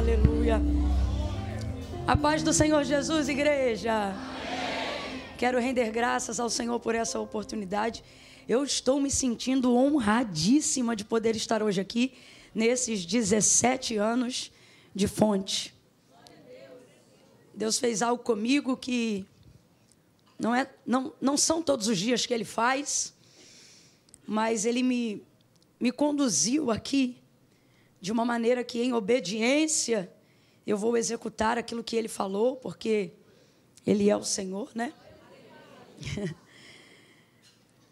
aleluia. A paz do Senhor Jesus, igreja. Amém. Quero render graças ao Senhor por essa oportunidade. Eu estou me sentindo honradíssima de poder estar hoje aqui, nesses 17 anos de fonte. Deus fez algo comigo que não são todos os dias que Ele faz, mas Ele me conduziu aqui de uma maneira que, em obediência, eu vou executar aquilo que Ele falou, porque Ele é o Senhor, né?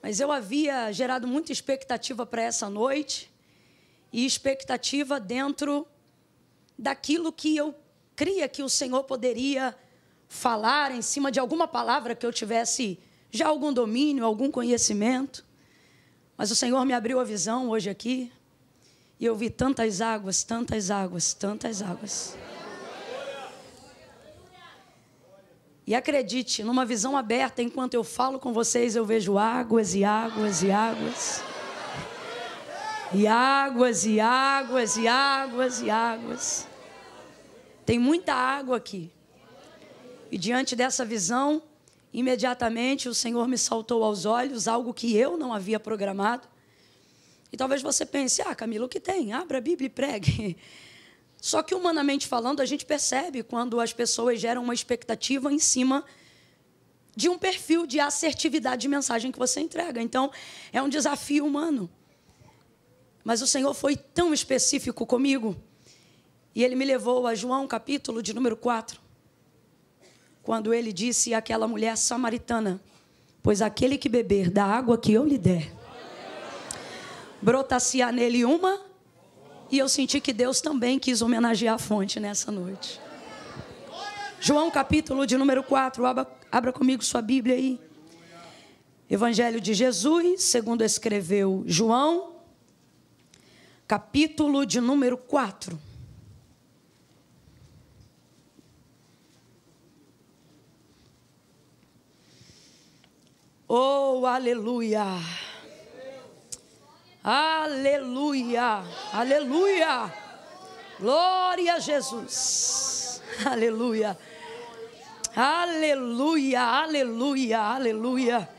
Mas eu havia gerado muita expectativa para essa noite, e expectativa dentro daquilo que eu cria que o Senhor poderia falar em cima de alguma palavra que eu tivesse já algum domínio, algum conhecimento. Mas o Senhor me abriu a visão hoje aqui, e eu vi tantas águas, tantas águas, tantas águas. E acredite, numa visão aberta, enquanto eu falo com vocês, eu vejo águas e águas e águas. E águas e águas e águas e águas. Tem muita água aqui. E diante dessa visão, imediatamente o Senhor me saltou aos olhos algo que eu não havia programado. E talvez você pense, Camila, o que tem? Abra a Bíblia e pregue. Só que, humanamente falando, a gente percebe quando as pessoas geram uma expectativa em cima de um perfil de assertividade de mensagem que você entrega. Então, é um desafio humano. Mas o Senhor foi tão específico comigo, e Ele me levou a João, capítulo de número 4, quando Ele disse àquela mulher samaritana: pois aquele que beber da água que eu lhe der, brotar-se-á nele uma. E eu senti que Deus também quis homenagear a fonte nessa noite. João, capítulo de número 4, abra comigo sua Bíblia aí. Evangelho de Jesus, segundo escreveu João, capítulo de número 4. Oh, aleluia! Aleluia, aleluia, glória a Jesus, aleluia, aleluia, aleluia, aleluia.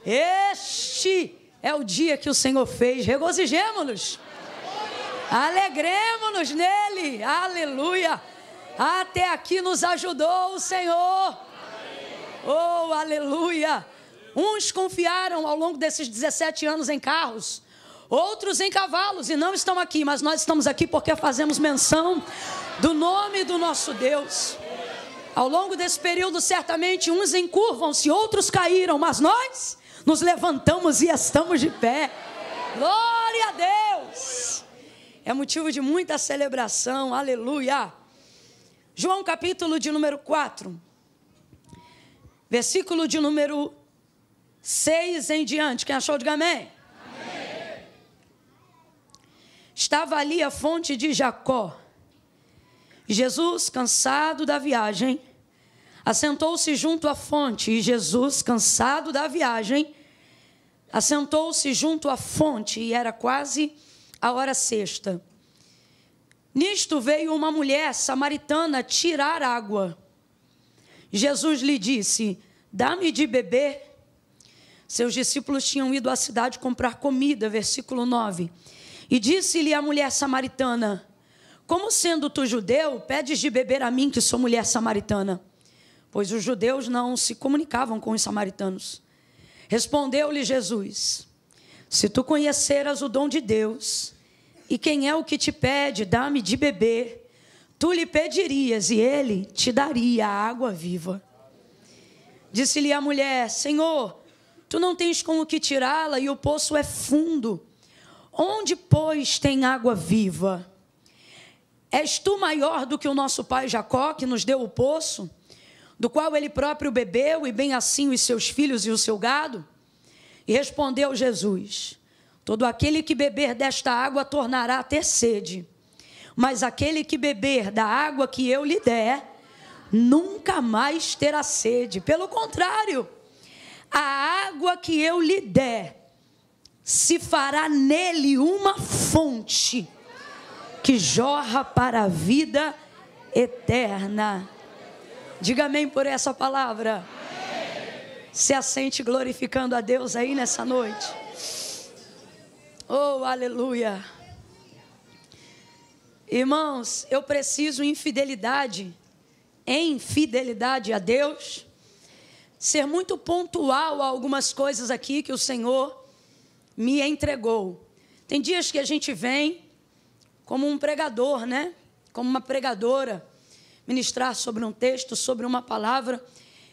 Este é o dia que o Senhor fez, regozijemo-nos, alegremo-nos nele, aleluia. Até aqui nos ajudou o Senhor, oh, aleluia. Uns confiaram ao longo desses 17 anos em carros, outros em cavalos, e não estão aqui, mas nós estamos aqui porque fazemos menção do nome do nosso Deus. Ao longo desse período, certamente, uns encurvam-se, outros caíram, mas nós nos levantamos e estamos de pé. Glória a Deus! É motivo de muita celebração, aleluia. João, capítulo de número 4, versículo de número 6 em diante. Quem achou, diga amém. Estava ali a fonte de Jacó. Jesus, cansado da viagem, assentou-se junto à fonte. E Jesus, cansado da viagem, assentou-se junto à fonte. E era quase a hora sexta. Nisto veio uma mulher samaritana tirar água. Jesus lhe disse: dá-me de beber. Seus discípulos tinham ido à cidade comprar comida. Versículo 9. E disse-lhe a mulher samaritana: como sendo tu judeu, pedes de beber a mim, que sou mulher samaritana? Pois os judeus não se comunicavam com os samaritanos. Respondeu-lhe Jesus: se tu conheceras o dom de Deus, e quem é o que te pede, dá-me de beber, tu lhe pedirias, e ele te daria a água viva. Disse-lhe a mulher: Senhor, tu não tens com o que tirá-la, e o poço é fundo. Onde, pois, tem água viva? És tu maior do que o nosso pai Jacó, que nos deu o poço, do qual ele próprio bebeu, e bem assim os seus filhos e o seu gado? E respondeu Jesus: todo aquele que beber desta água tornará a ter sede, mas aquele que beber da água que eu lhe der, nunca mais terá sede. Pelo contrário, a água que eu lhe der se fará nele uma fonte que jorra para a vida eterna. Diga amém por essa palavra. Se assente glorificando a Deus aí nessa noite. Oh, aleluia. Irmãos, eu preciso em fidelidade a Deus, ser muito pontual a algumas coisas aqui que o Senhor me entregou. Tem dias que a gente vem como um pregador, né? Como uma pregadora, ministrar sobre um texto, sobre uma palavra.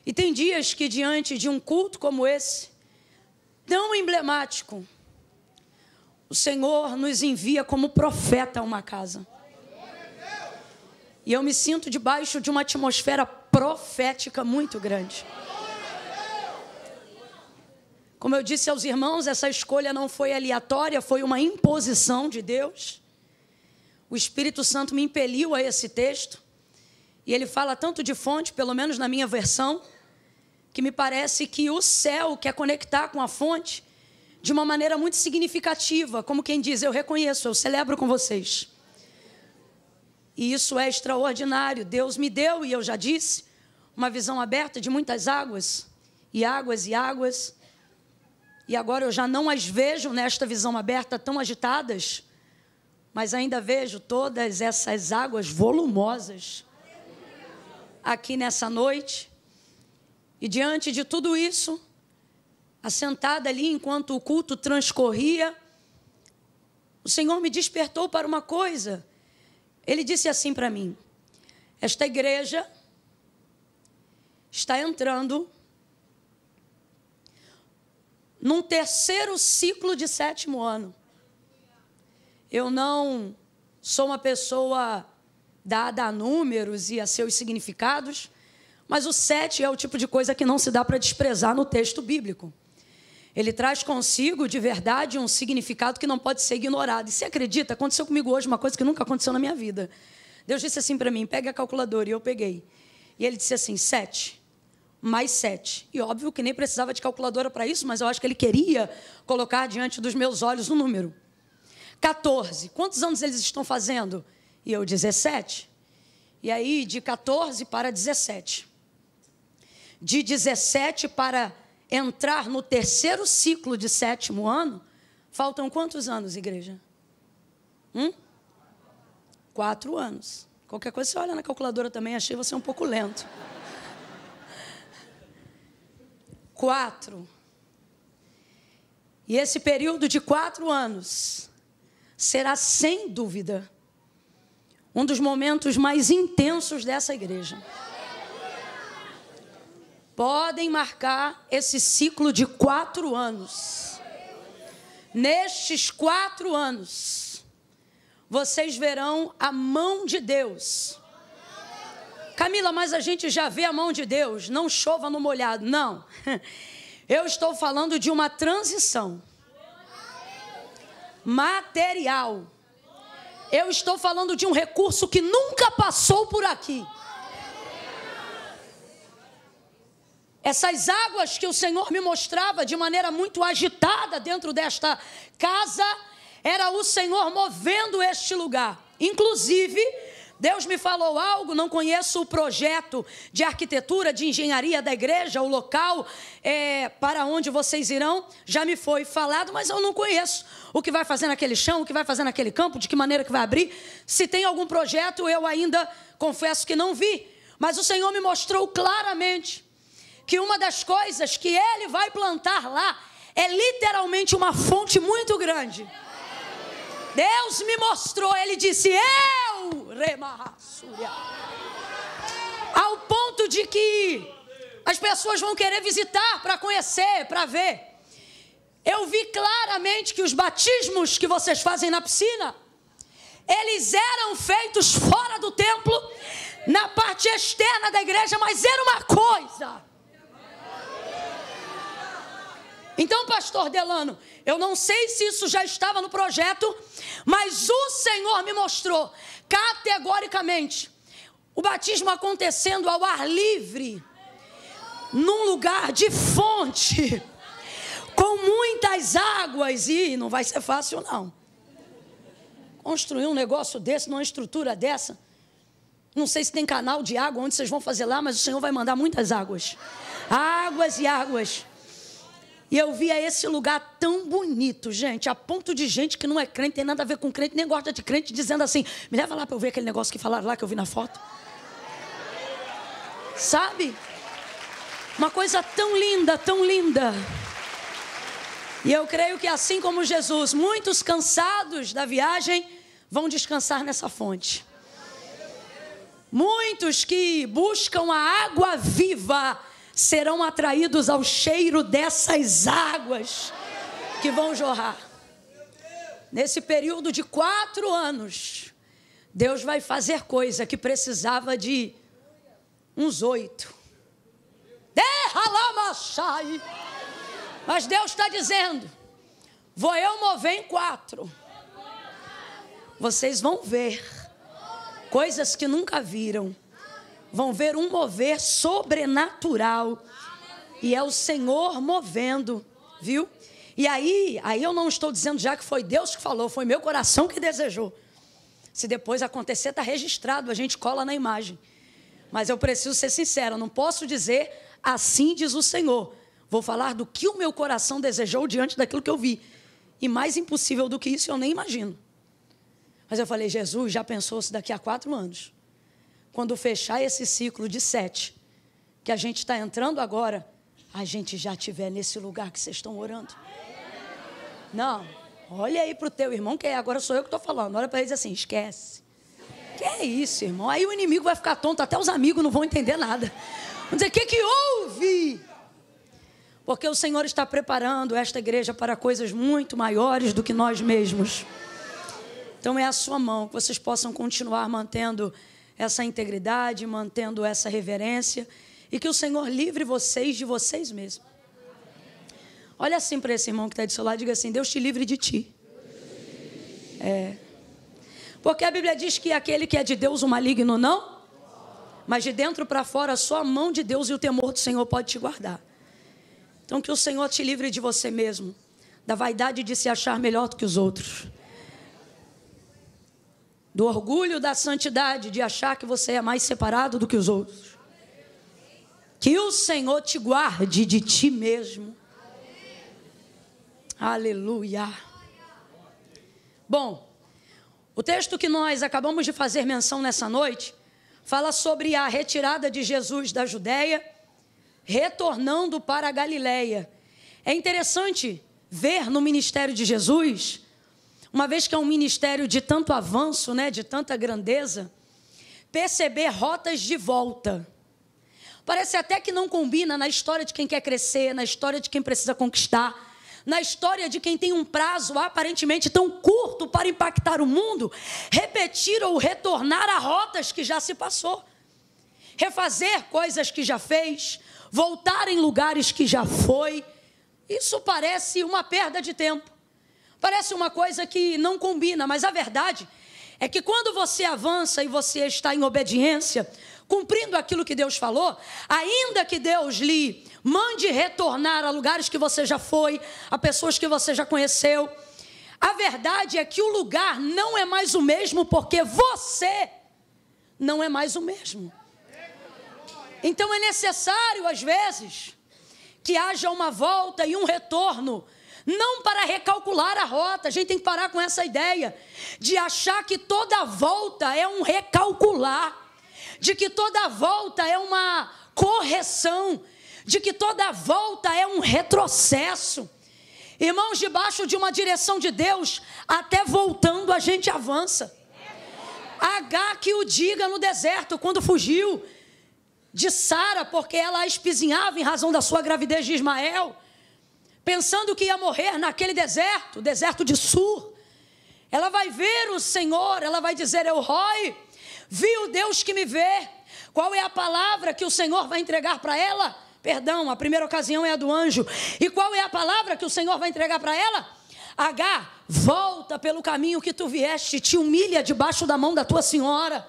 E tem dias que diante de um culto como esse, tão emblemático, o Senhor nos envia como profeta a uma casa. E eu me sinto debaixo de uma atmosfera profética muito grande. Como eu disse aos irmãos, essa escolha não foi aleatória, foi uma imposição de Deus. O Espírito Santo me impeliu a esse texto. E ele fala tanto de fonte, pelo menos na minha versão, que me parece que o céu quer conectar com a fonte de uma maneira muito significativa. Como quem diz, eu reconheço, eu celebro com vocês. E isso é extraordinário. Deus me deu, e eu já disse, uma visão aberta de muitas águas, e águas, e águas. E agora eu já não as vejo nesta visão aberta tão agitadas, mas ainda vejo todas essas águas volumosas aqui nessa noite. E diante de tudo isso, assentada ali enquanto o culto transcorria, o Senhor me despertou para uma coisa. Ele disse assim para mim: esta igreja está entrando num terceiro ciclo de 7º ano. Eu não sou uma pessoa dada a números e a seus significados, mas o 7 é o tipo de coisa que não se dá para desprezar no texto bíblico. Ele traz consigo, de verdade, um significado que não pode ser ignorado. E você acredita? Aconteceu comigo hoje uma coisa que nunca aconteceu na minha vida. Deus disse assim para mim: pegue a calculadora, e eu peguei. E ele disse assim: 7 mais 7. E óbvio que nem precisava de calculadora para isso, mas eu acho que ele queria colocar diante dos meus olhos um número. 14. Quantos anos eles estão fazendo? E eu, 17. E aí, de 14 para 17. De 17 para entrar no terceiro ciclo de 7º ano, faltam quantos anos, igreja? 4 anos. Qualquer coisa você olha na calculadora também, achei você um pouco lento. 4. E esse período de 4 anos será, sem dúvida, um dos momentos mais intensos dessa igreja. Podem marcar esse ciclo de 4 anos. Nestes 4 anos, vocês verão a mão de Deus. Camila, mas a gente já vê a mão de Deus. Não chova no molhado. Não. Eu estou falando de uma transição material. Eu estou falando de um recurso que nunca passou por aqui. Essas águas que o Senhor me mostrava de maneira muito agitada dentro desta casa, era o Senhor movendo este lugar. Inclusive, Deus me falou algo, não conheço o projeto de arquitetura, de engenharia da igreja, o local para onde vocês irão, já me foi falado, mas eu não conheço o que vai fazer naquele chão, o que vai fazer naquele campo, de que maneira que vai abrir. Se tem algum projeto, eu ainda confesso que não vi, mas o Senhor me mostrou claramente que uma das coisas que Ele vai plantar lá é literalmente uma fonte muito grande. Deus me mostrou, Ele disse, ao ponto de que as pessoas vão querer visitar para conhecer, para ver. Eu vi claramente que os batismos que vocês fazem na piscina, eles eram feitos fora do templo, na parte externa da igreja, mas era uma coisa. Então, pastor Delano, eu não sei se isso já estava no projeto, mas o Senhor me mostrou categoricamente o batismo acontecendo ao ar livre, num lugar de fonte, com muitas águas, e não vai ser fácil não. Construir um negócio desse, numa estrutura dessa, Não sei se tem canal de água onde vocês vão fazer lá, mas o Senhor vai mandar muitas águas. Águas e águas. E eu via esse lugar tão bonito, gente, a ponto de gente que não é crente, tem nada a ver com crente, nem gosta de crente, dizendo assim, me leva lá para eu ver aquele negócio que falaram lá, que eu vi na foto. Sabe? Uma coisa tão linda, tão linda. E eu creio que assim como Jesus, muitos cansados da viagem vão descansar nessa fonte. Muitos que buscam a água viva serão atraídos ao cheiro dessas águas que vão jorrar. Nesse período de 4 anos, Deus vai fazer coisa que precisava de uns 8. Mas Deus está dizendo, vou eu mover em 4. Vocês vão ver coisas que nunca viram. Vão ver um mover sobrenatural. E é o Senhor movendo, viu? E aí eu não estou dizendo já que foi Deus que falou, foi meu coração que desejou. Se depois acontecer, está registrado, a gente cola na imagem. Mas eu preciso ser sincero, eu não posso dizer assim diz o Senhor. Vou falar do que o meu coração desejou diante daquilo que eu vi. E mais impossível do que isso eu nem imagino. Mas eu falei, Jesus, já pensou se daqui a 4 anos, quando fechar esse ciclo de 7, que a gente está entrando agora, a gente já estiver nesse lugar que vocês estão orando? Não, olha aí para o teu irmão, que agora sou eu que estou falando. Olha para ele e diz assim, esquece. Que é isso, irmão? Aí o inimigo vai ficar tonto, até os amigos não vão entender nada. Vão dizer, o que houve? Porque o Senhor está preparando esta igreja para coisas muito maiores do que nós mesmos. Então é a sua mão, que vocês possam continuar mantendo essa integridade, mantendo essa reverência, e que o Senhor livre vocês de vocês mesmos. Olha assim para esse irmão que está do seu lado e diga assim, Deus te livre de ti. Porque a Bíblia diz que aquele que é de Deus o maligno não, mas de dentro para fora só a mão de Deus e o temor do Senhor pode te guardar. Então que o Senhor te livre de você mesmo, da vaidade de se achar melhor do que os outros, do orgulho da santidade, de achar que você é mais separado do que os outros. Que o Senhor te guarde de ti mesmo. Aleluia. Bom, o texto que nós acabamos de fazer menção nessa noite fala sobre a retirada de Jesus da Judéia, retornando para a Galileia. É interessante ver no ministério de Jesus, uma vez que é um ministério de tanto avanço, né, de tanta grandeza, perceber rotas de volta. Parece até que não combina na história de quem quer crescer, na história de quem precisa conquistar, na história de quem tem um prazo aparentemente tão curto para impactar o mundo, repetir ou retornar a rotas que já se passou. Refazer coisas que já fez, voltar em lugares que já foi. Isso parece uma perda de tempo. Parece uma coisa que não combina, mas a verdade é que quando você avança e você está em obediência, cumprindo aquilo que Deus falou, ainda que Deus lhe mande retornar a lugares que você já foi, a pessoas que você já conheceu, a verdade é que o lugar não é mais o mesmo, porque você não é mais o mesmo. Então é necessário, às vezes, que haja uma volta e um retorno, não para recalcular a rota. A gente tem que parar com essa ideia de achar que toda volta é um recalcular, de que toda volta é uma correção, de que toda volta é um retrocesso. Irmãos, debaixo de uma direção de Deus, até voltando a gente avança. Agar que o diga no deserto, quando fugiu de Sara, porque ela a espizinhava em razão da sua gravidez de Ismael, pensando que ia morrer naquele deserto, deserto de Sur. Ela vai ver o Senhor, ela vai dizer, eu Roi, vi o Deus que me vê. Qual é a palavra que o Senhor vai entregar para ela? Perdão, a primeira ocasião é a do anjo. E qual é a palavra que o Senhor vai entregar para ela? Agar, volta pelo caminho que tu vieste, te humilha debaixo da mão da tua senhora.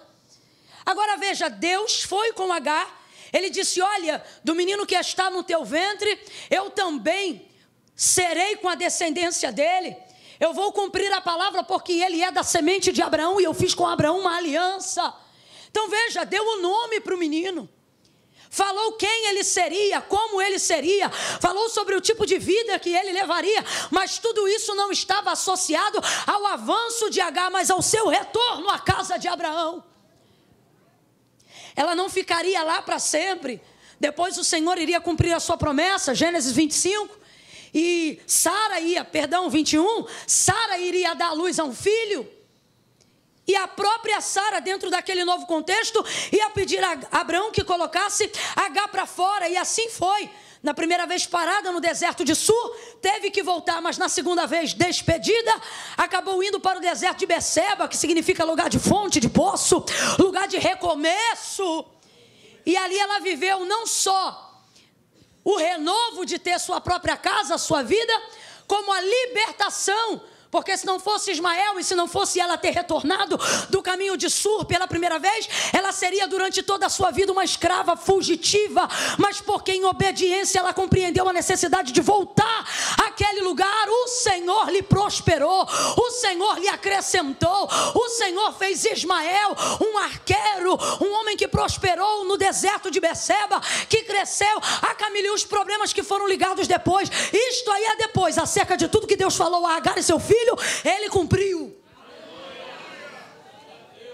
Agora veja, Deus foi com Agar, ele disse, olha, do menino que está no teu ventre, eu também serei com a descendência dele. Eu vou cumprir a palavra porque ele é da semente de Abraão e eu fiz com Abraão uma aliança. Então veja, deu o nome para o menino. Falou quem ele seria, como ele seria, falou sobre o tipo de vida que ele levaria, mas tudo isso não estava associado ao avanço de Agar, mas ao seu retorno à casa de Abraão. Ela não ficaria lá para sempre. Depois o Senhor iria cumprir a sua promessa, Gênesis 25, e 21, Sara iria dar à luz a um filho. E a própria Sara, dentro daquele novo contexto, ia pedir a Abraão que colocasse Agar para fora. E assim foi. Na primeira vez parada no deserto de Sur, teve que voltar. Mas na segunda vez despedida, acabou indo para o deserto de Beceba, que significa lugar de fonte, de poço, lugar de recomeço. E ali ela viveu não só o renovo de ter sua própria casa, sua vida, como a libertação. Porque se não fosse Ismael e se não fosse ela ter retornado do caminho de Sur pela primeira vez, ela seria durante toda a sua vida uma escrava fugitiva. Mas porque em obediência ela compreendeu a necessidade de voltar àquele lugar, o Senhor lhe prosperou, o Senhor lhe acrescentou, o Senhor fez Ismael um arqueiro, um homem que prosperou no deserto de Beceba, que cresceu a caminho os problemas que foram ligados depois. Isto aí é depois, acerca de tudo que Deus falou a Agar e seu filho, ele cumpriu.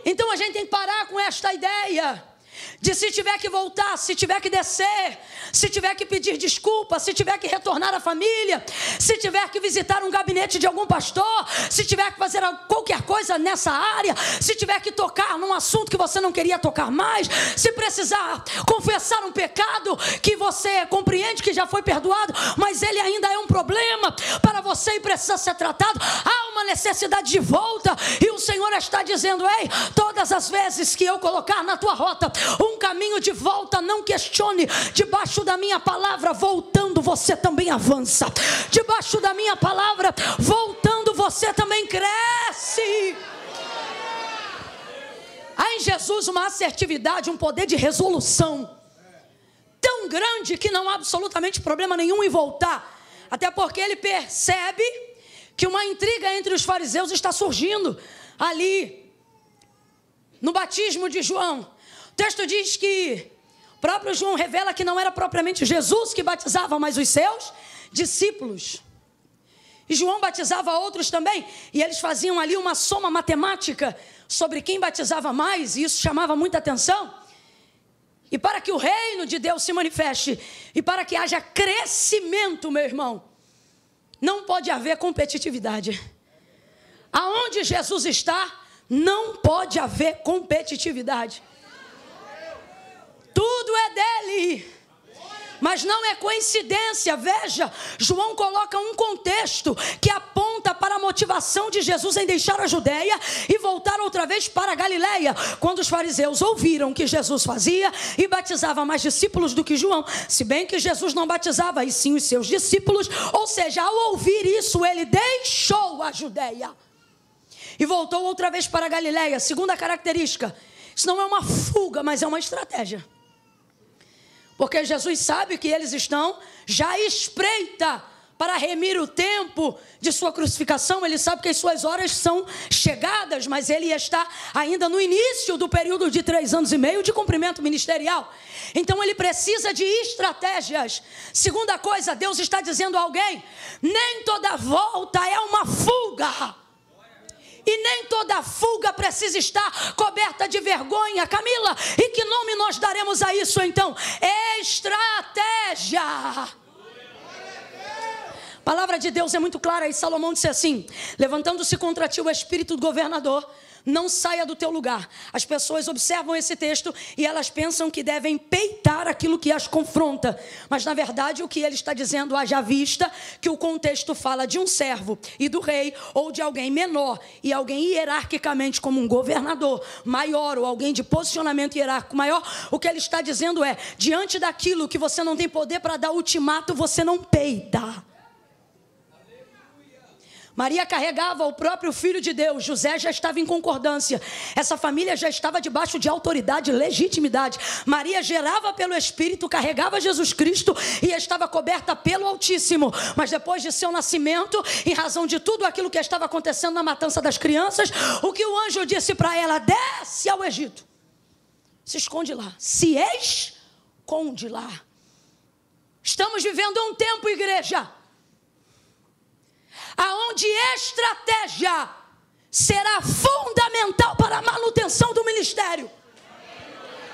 Então a gente tem que parar com esta ideia de se tiver que voltar, se tiver que descer, se tiver que pedir desculpa, se tiver que retornar à família, se tiver que visitar um gabinete de algum pastor, se tiver que fazer qualquer coisa nessa área, se tiver que tocar num assunto que você não queria tocar mais, se precisar confessar um pecado que você compreende que já foi perdoado, mas ele ainda é um problema para você e precisa ser tratado, há uma necessidade de volta. E o Senhor está dizendo: ei, todas as vezes que eu colocar na tua rota um caminho de volta, não questione. Debaixo da minha palavra, voltando, você também avança. Debaixo da minha palavra, voltando, você também cresce. Há em Jesus uma assertividade, um poder de resolução tão grande que não há absolutamente problema nenhum em voltar. Até porque ele percebe que uma intriga entre os fariseus está surgindo ali no batismo de João. O texto diz que o próprio João revela que não era propriamente Jesus que batizava, mas os seus discípulos. E João batizava outros também, e eles faziam ali uma soma matemática sobre quem batizava mais, e isso chamava muita atenção. E para que o reino de Deus se manifeste, e para que haja crescimento, meu irmão, não pode haver competitividade. Aonde Jesus está, não pode haver competitividade. Tudo é dele. Mas não é coincidência. Veja, João coloca um contexto que aponta para a motivação de Jesus em deixar a Judeia e voltar outra vez para a Galileia. Quando os fariseus ouviram que Jesus fazia e batizava mais discípulos do que João, se bem que Jesus não batizava, e sim os seus discípulos, ou seja, ao ouvir isso, ele deixou a Judeia e voltou outra vez para a Galileia. Segunda característica, isso não é uma fuga, mas é uma estratégia. Porque Jesus sabe que eles estão já espreita para remir o tempo de sua crucificação. Ele sabe que as suas horas são chegadas, mas ele está ainda no início do período de 3 anos e meio de cumprimento ministerial. Então ele precisa de estratégias. Segunda coisa, Deus está dizendo a alguém: nem toda volta é uma fuga. E nem toda fuga precisa estar coberta de vergonha. Camila, e que nome nós daremos a isso então? Estratégia. A palavra de Deus é muito clara, e Salomão disse assim: levantando-se contra ti o espírito do governador, não saia do teu lugar. As pessoas observam esse texto e elas pensam que devem peitar aquilo que as confronta. Mas na verdade o que ele está dizendo, haja vista que o contexto fala de um servo e do rei, ou de alguém menor e alguém hierarquicamente como um governador maior, ou alguém de posicionamento hierárquico maior. O que ele está dizendo é: diante daquilo que você não tem poder para dar ultimato, você não peita. Maria carregava o próprio Filho de Deus. José já estava em concordância. Essa família já estava debaixo de autoridade e legitimidade. Maria gerava pelo Espírito, carregava Jesus Cristo e estava coberta pelo Altíssimo. Mas depois de seu nascimento, em razão de tudo aquilo que estava acontecendo na matança das crianças, o que o anjo disse para ela: desce ao Egito. se esconde lá. Se esconde lá. Estamos vivendo um tempo, igreja, aonde estratégia será fundamental para a manutenção do ministério.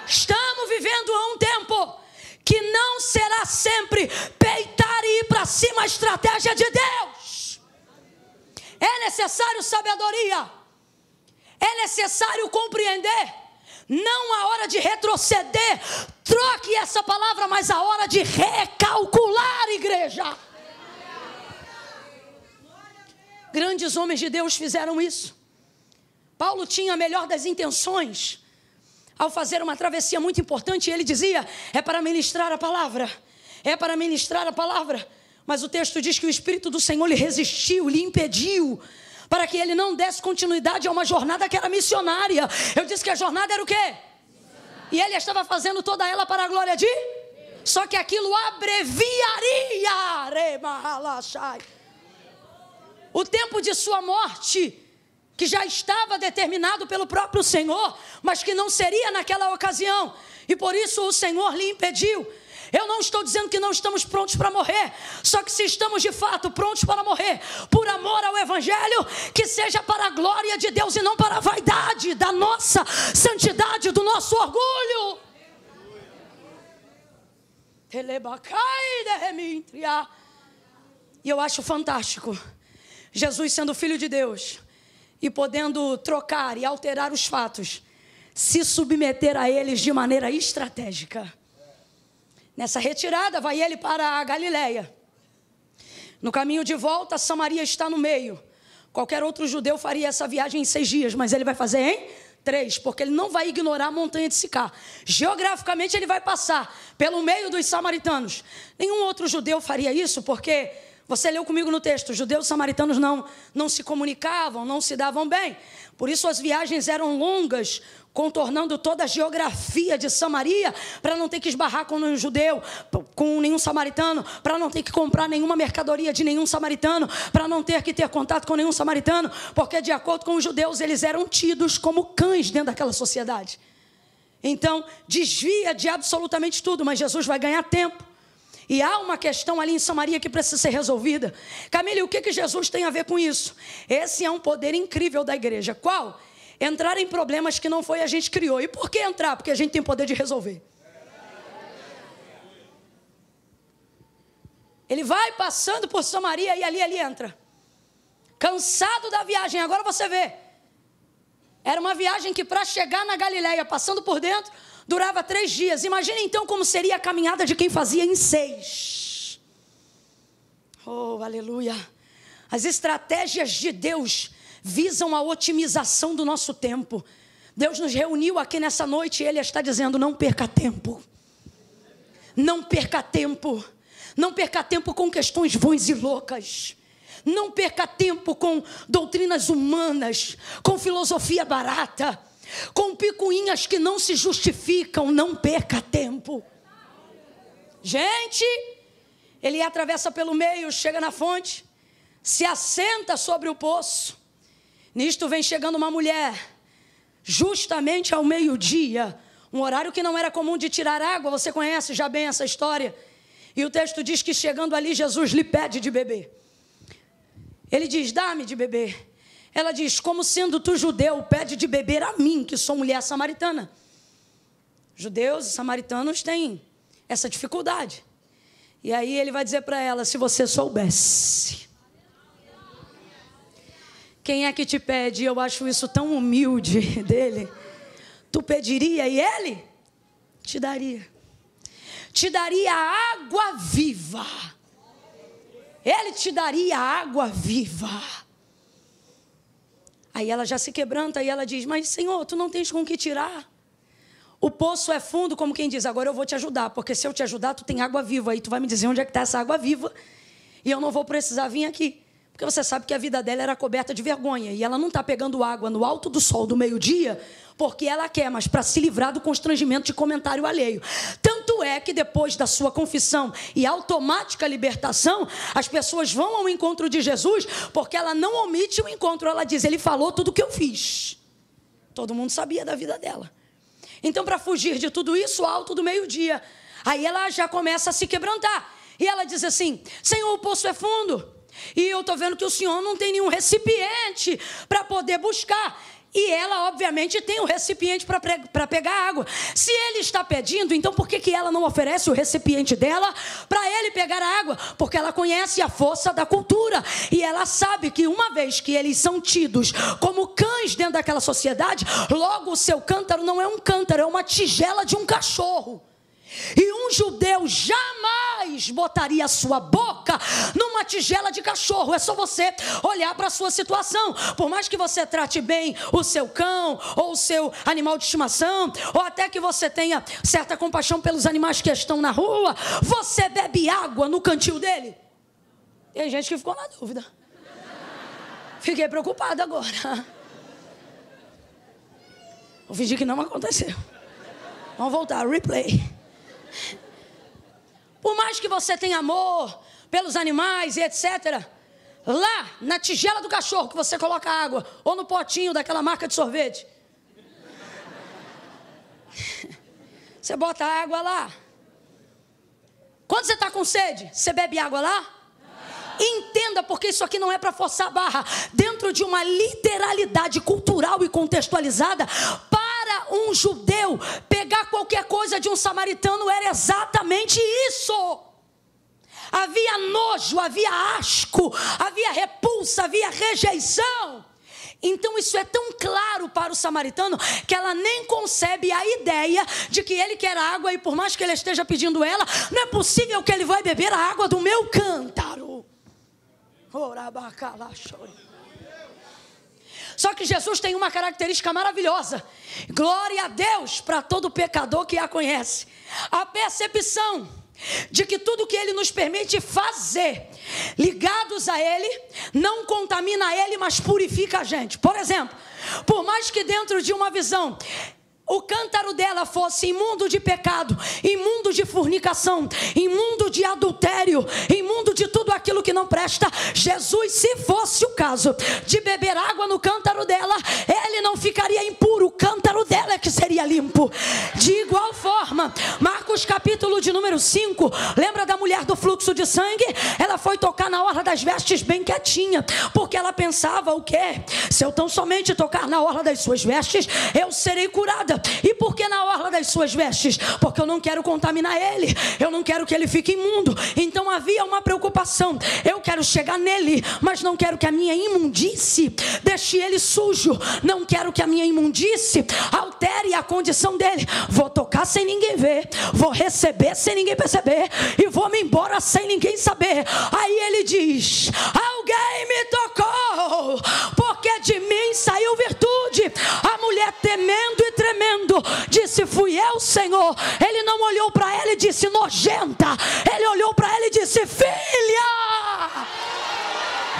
Estamos vivendo um tempo que não será sempre peitar e ir para cima a estratégia de Deus. É necessário sabedoria. É necessário compreender. Não a hora de retroceder. Troque essa palavra, mas a hora de recalcular, igreja. Grandes homens de Deus fizeram isso. Paulo tinha a melhor das intenções ao fazer uma travessia muito importante. Ele dizia, é para ministrar a palavra. É para ministrar a palavra. Mas o texto diz que o Espírito do Senhor lhe resistiu, lhe impediu, para que ele não desse continuidade a uma jornada que era missionária. Eu disse que a jornada era o quê? Missionária. E ele estava fazendo toda ela para a glória de Deus. Só que aquilo abreviaria o tempo de sua morte, que já estava determinado pelo próprio Senhor, mas que não seria naquela ocasião. E por isso o Senhor lhe impediu. Eu não estou dizendo que não estamos prontos para morrer. Só que se estamos de fato prontos para morrer, por amor ao Evangelho, que seja para a glória de Deus e não para a vaidade da nossa santidade, do nosso orgulho. E eu acho fantástico Jesus sendo filho de Deus e podendo trocar e alterar os fatos, se submeter a eles de maneira estratégica. Nessa retirada, vai ele para a Galileia. No caminho de volta, Samaria está no meio. Qualquer outro judeu faria essa viagem em 6 dias, mas ele vai fazer em 3, porque ele não vai ignorar a montanha de Sicar. Geograficamente, ele vai passar pelo meio dos samaritanos. Nenhum outro judeu faria isso, porque você leu comigo no texto, os judeus samaritanos não se comunicavam, não se davam bem. Por isso as viagens eram longas, contornando toda a geografia de Samaria, para não ter que esbarrar com nenhum judeu, com nenhum samaritano, para não ter que comprar nenhuma mercadoria de nenhum samaritano, para não ter que ter contato com nenhum samaritano, porque de acordo com os judeus, eles eram tidos como cães dentro daquela sociedade. Então, desvia de absolutamente tudo, mas Jesus vai ganhar tempo. E há uma questão ali em Samaria que precisa ser resolvida. Camille, o que Jesus tem a ver com isso? Esse é um poder incrível da igreja. Qual? Entrar em problemas que não foi a gente que criou. E por que entrar? Porque a gente tem poder de resolver. Ele vai passando por Samaria e ali ele entra. Cansado da viagem, agora você vê. Era uma viagem que para chegar na Galileia, passando por dentro, durava 3 dias. Imagine então como seria a caminhada de quem fazia em 6. Oh, aleluia. As estratégias de Deus visam a otimização do nosso tempo. Deus nos reuniu aqui nessa noite e Ele está dizendo, não perca tempo. Não perca tempo. Não perca tempo com questões vãs e loucas. Não perca tempo com doutrinas humanas, com filosofia barata, com picuinhas que não se justificam. Não perca tempo. Gente, ele atravessa pelo meio, chega na fonte, se assenta sobre o poço. Nisto vem chegando uma mulher, justamente ao meio-dia, um horário que não era comum de tirar água. Você conhece já bem essa história. E o texto diz que chegando ali, Jesus lhe pede de beber. Ele diz, dá-me de beber. Ela diz, como sendo tu judeu, pede de beber a mim, que sou mulher samaritana. Judeus e samaritanos têm essa dificuldade. E aí ele vai dizer para ela, se você soubesse. Quem é que te pede? Eu acho isso tão humilde dele. Tu pediria e ele te daria. Te daria água viva. Ele te daria água viva. Aí ela já se quebranta e ela diz, mas Senhor, tu não tens com que tirar. O poço é fundo, como quem diz, agora eu vou te ajudar, porque se eu te ajudar, tu tem água viva. Aí tu vai me dizer onde é que está essa água viva. E eu não vou precisar vir aqui. Porque você sabe que a vida dela era coberta de vergonha. E ela não está pegando água no alto do sol do meio-dia, porque ela quer, mas para se livrar do constrangimento de comentário alheio. Tanto é que depois da sua confissão e automática libertação, as pessoas vão ao encontro de Jesus, porque ela não omite o encontro. Ela diz, ele falou tudo o que eu fiz. Todo mundo sabia da vida dela. Então, para fugir de tudo isso, alto do meio-dia. Aí ela já começa a se quebrantar. E ela diz assim: Senhor, o poço é fundo. E eu estou vendo que o Senhor não tem nenhum recipiente para poder buscar. E ela, obviamente, tem um recipiente para pegar água. Se ele está pedindo, então por que ela não oferece o recipiente dela para ele pegar a água? Porque ela conhece a força da cultura. E ela sabe que uma vez que eles são tidos como cães dentro daquela sociedade, logo o seu cântaro não é um cântaro, é uma tigela de um cachorro. E um judeu jamais botaria a sua boca numa tigela de cachorro. É só você olhar para a sua situação. Por mais que você trate bem o seu cão ou o seu animal de estimação, ou até que você tenha certa compaixão pelos animais que estão na rua, você bebe água no cantil dele? Tem gente que ficou na dúvida. Fiquei preocupada agora. Vou fingir que não aconteceu. Vamos voltar, replay. Por mais que você tenha amor pelos animais e etc., lá na tigela do cachorro que você coloca água, ou no potinho daquela marca de sorvete, você bota água lá. Quando você está com sede, você bebe água lá? Entenda, porque isso aqui não é para forçar a barra. Dentro de uma literalidade cultural e contextualizada, para um judeu, pegar qualquer coisa de um samaritano era exatamente isso. Havia nojo, havia asco, havia repulsa, havia rejeição. Então isso é tão claro para o samaritano que ela nem concebe a ideia de que ele quer água, e por mais que ele esteja pedindo ela, não é possível que ele vai beber a água do meu cântaro. Só que Jesus tem uma característica maravilhosa. Glória a Deus para todo pecador que a conhece. A percepção de que tudo que Ele nos permite fazer, ligados a Ele, não contamina Ele, mas purifica a gente. Por exemplo, por mais que dentro de uma visão o cântaro dela fosse imundo de pecado, imundo de fornicação, imundo de adultério, imundo de tudo aquilo que não presta, Jesus, se fosse o caso de beber água no cântaro dela, ele não ficaria impuro, o cântaro dela é que seria limpo. De igual forma, Marcos capítulo de número 5, lembra da mulher do fluxo de sangue? Ela foi tocar na orla das vestes bem quietinha, porque ela pensava o quê? Se eu tão somente tocar na orla das suas vestes, eu serei curada. E por que na orla das suas vestes? Porque eu não quero contaminar ele, eu não quero que ele fique imundo. Então havia uma preocupação: eu quero chegar nele, mas não quero que a minha imundície deixe ele sujo, não quero que a minha imundície altere a condição dele. Vou tocar sem ninguém ver, vou receber sem ninguém perceber, e vou me embora sem ninguém saber. Aí ele diz: alguém me tocou, porque de mim saiu virtude. A mulher, temendo e tremendo, disse: fui eu, Senhor. Ele não olhou para ela e disse: nojenta. Ele olhou para ela e disse: filha,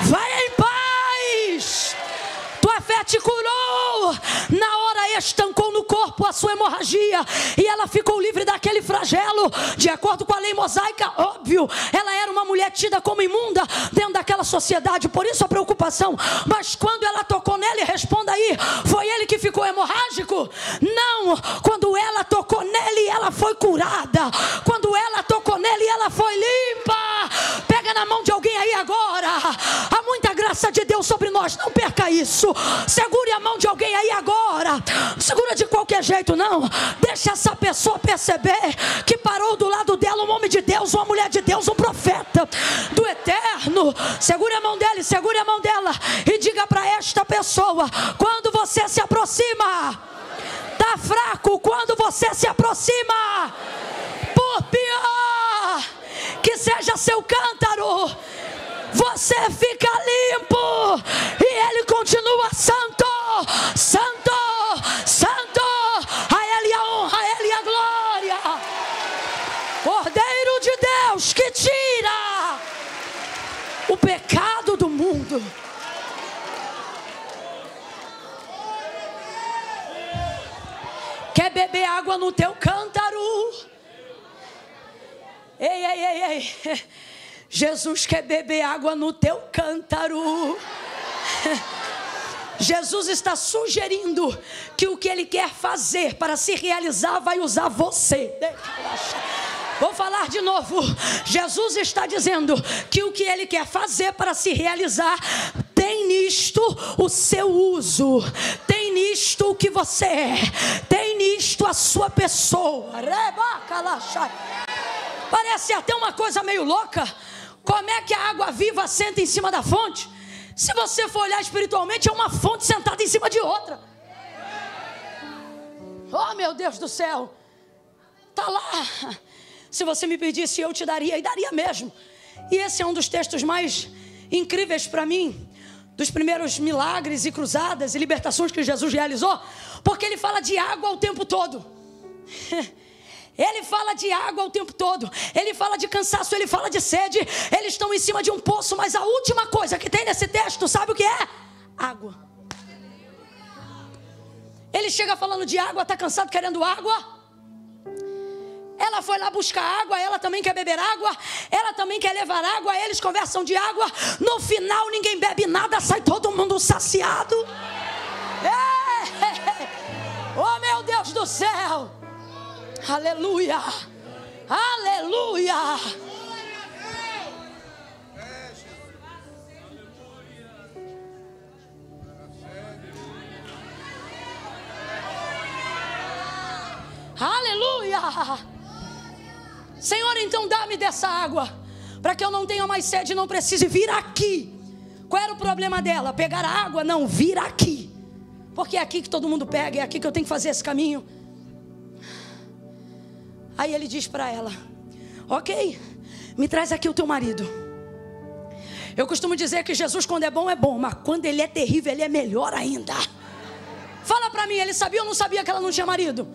vai em paz, tua fé te curou. Na hora estancou no corpo a sua hemorragia, e ela ficou livre daquele flagelo. De acordo com a lei mosaica, óbvio, ela era uma mulher tida como imunda dentro daquela sociedade, por isso a preocupação. Mas quando ela tocou nele, responda aí, foi ele que ficou hemorrágico? Não, quando ela tocou nele, ela foi curada. Quando ela tocou nele, ela foi limpa. Pega na mão de alguém aí agora. Há muita graça de Deus sobre nós, não perca isso. Segure a mão de alguém aí agora. Não segura de qualquer jeito, não. Deixa essa pessoa perceber que parou do lado dela um homem de Deus, uma mulher de Deus, um profeta do eterno. Segure a mão dele, segure a mão dela e diga para esta pessoa: quando você se aproxima, tá fraco. Quando você se aproxima, por pior que seja seu cântaro, você fica limpo e ele continua santo, santo, santo. A ele a honra, a ele a glória. Cordeiro de Deus que tira o pecado do mundo. Quer beber água no teu cântaro? Ei, ei, ei, ei. Jesus quer beber água no teu cântaro. Jesus está sugerindo que o que Ele quer fazer para se realizar vai usar você. Vou falar de novo. Jesus está dizendo que o que Ele quer fazer para se realizar tem nisto o seu uso, tem nisto o que você é, tem nisto a sua pessoa. Parece até uma coisa meio louca. Como é que a água viva senta em cima da fonte? Se você for olhar espiritualmente, é uma fonte sentada em cima de outra. Oh, meu Deus do céu. Está lá. Se você me pedisse, eu te daria, e daria mesmo. E esse é um dos textos mais incríveis para mim, dos primeiros milagres e cruzadas e libertações que Jesus realizou, porque ele fala de água o tempo todo. Ele fala de água o tempo todo. Ele fala de cansaço, ele fala de sede. Eles estão em cima de um poço, mas a última coisa que tem nesse texto, sabe o que é? Água. Ele chega falando de água, está cansado querendo água. Ela foi lá buscar água, ela também quer beber água, ela também quer levar água, eles conversam de água. No final ninguém bebe nada, sai todo mundo saciado. Oh, meu Deus do céu. Aleluia, aleluia. Aleluia. Senhor, então dá-me dessa água, para que eu não tenha mais sede e não precise vir aqui. Qual era o problema dela? Pegar a água? Não, vir aqui. Porque é aqui que todo mundo pega, é aqui que eu tenho que fazer esse caminho. Aí ele diz para ela: ok, me traz aqui o teu marido. Eu costumo dizer que Jesus, quando é bom, mas quando ele é terrível, ele é melhor ainda. Fala para mim, ele sabia ou não sabia que ela não tinha marido?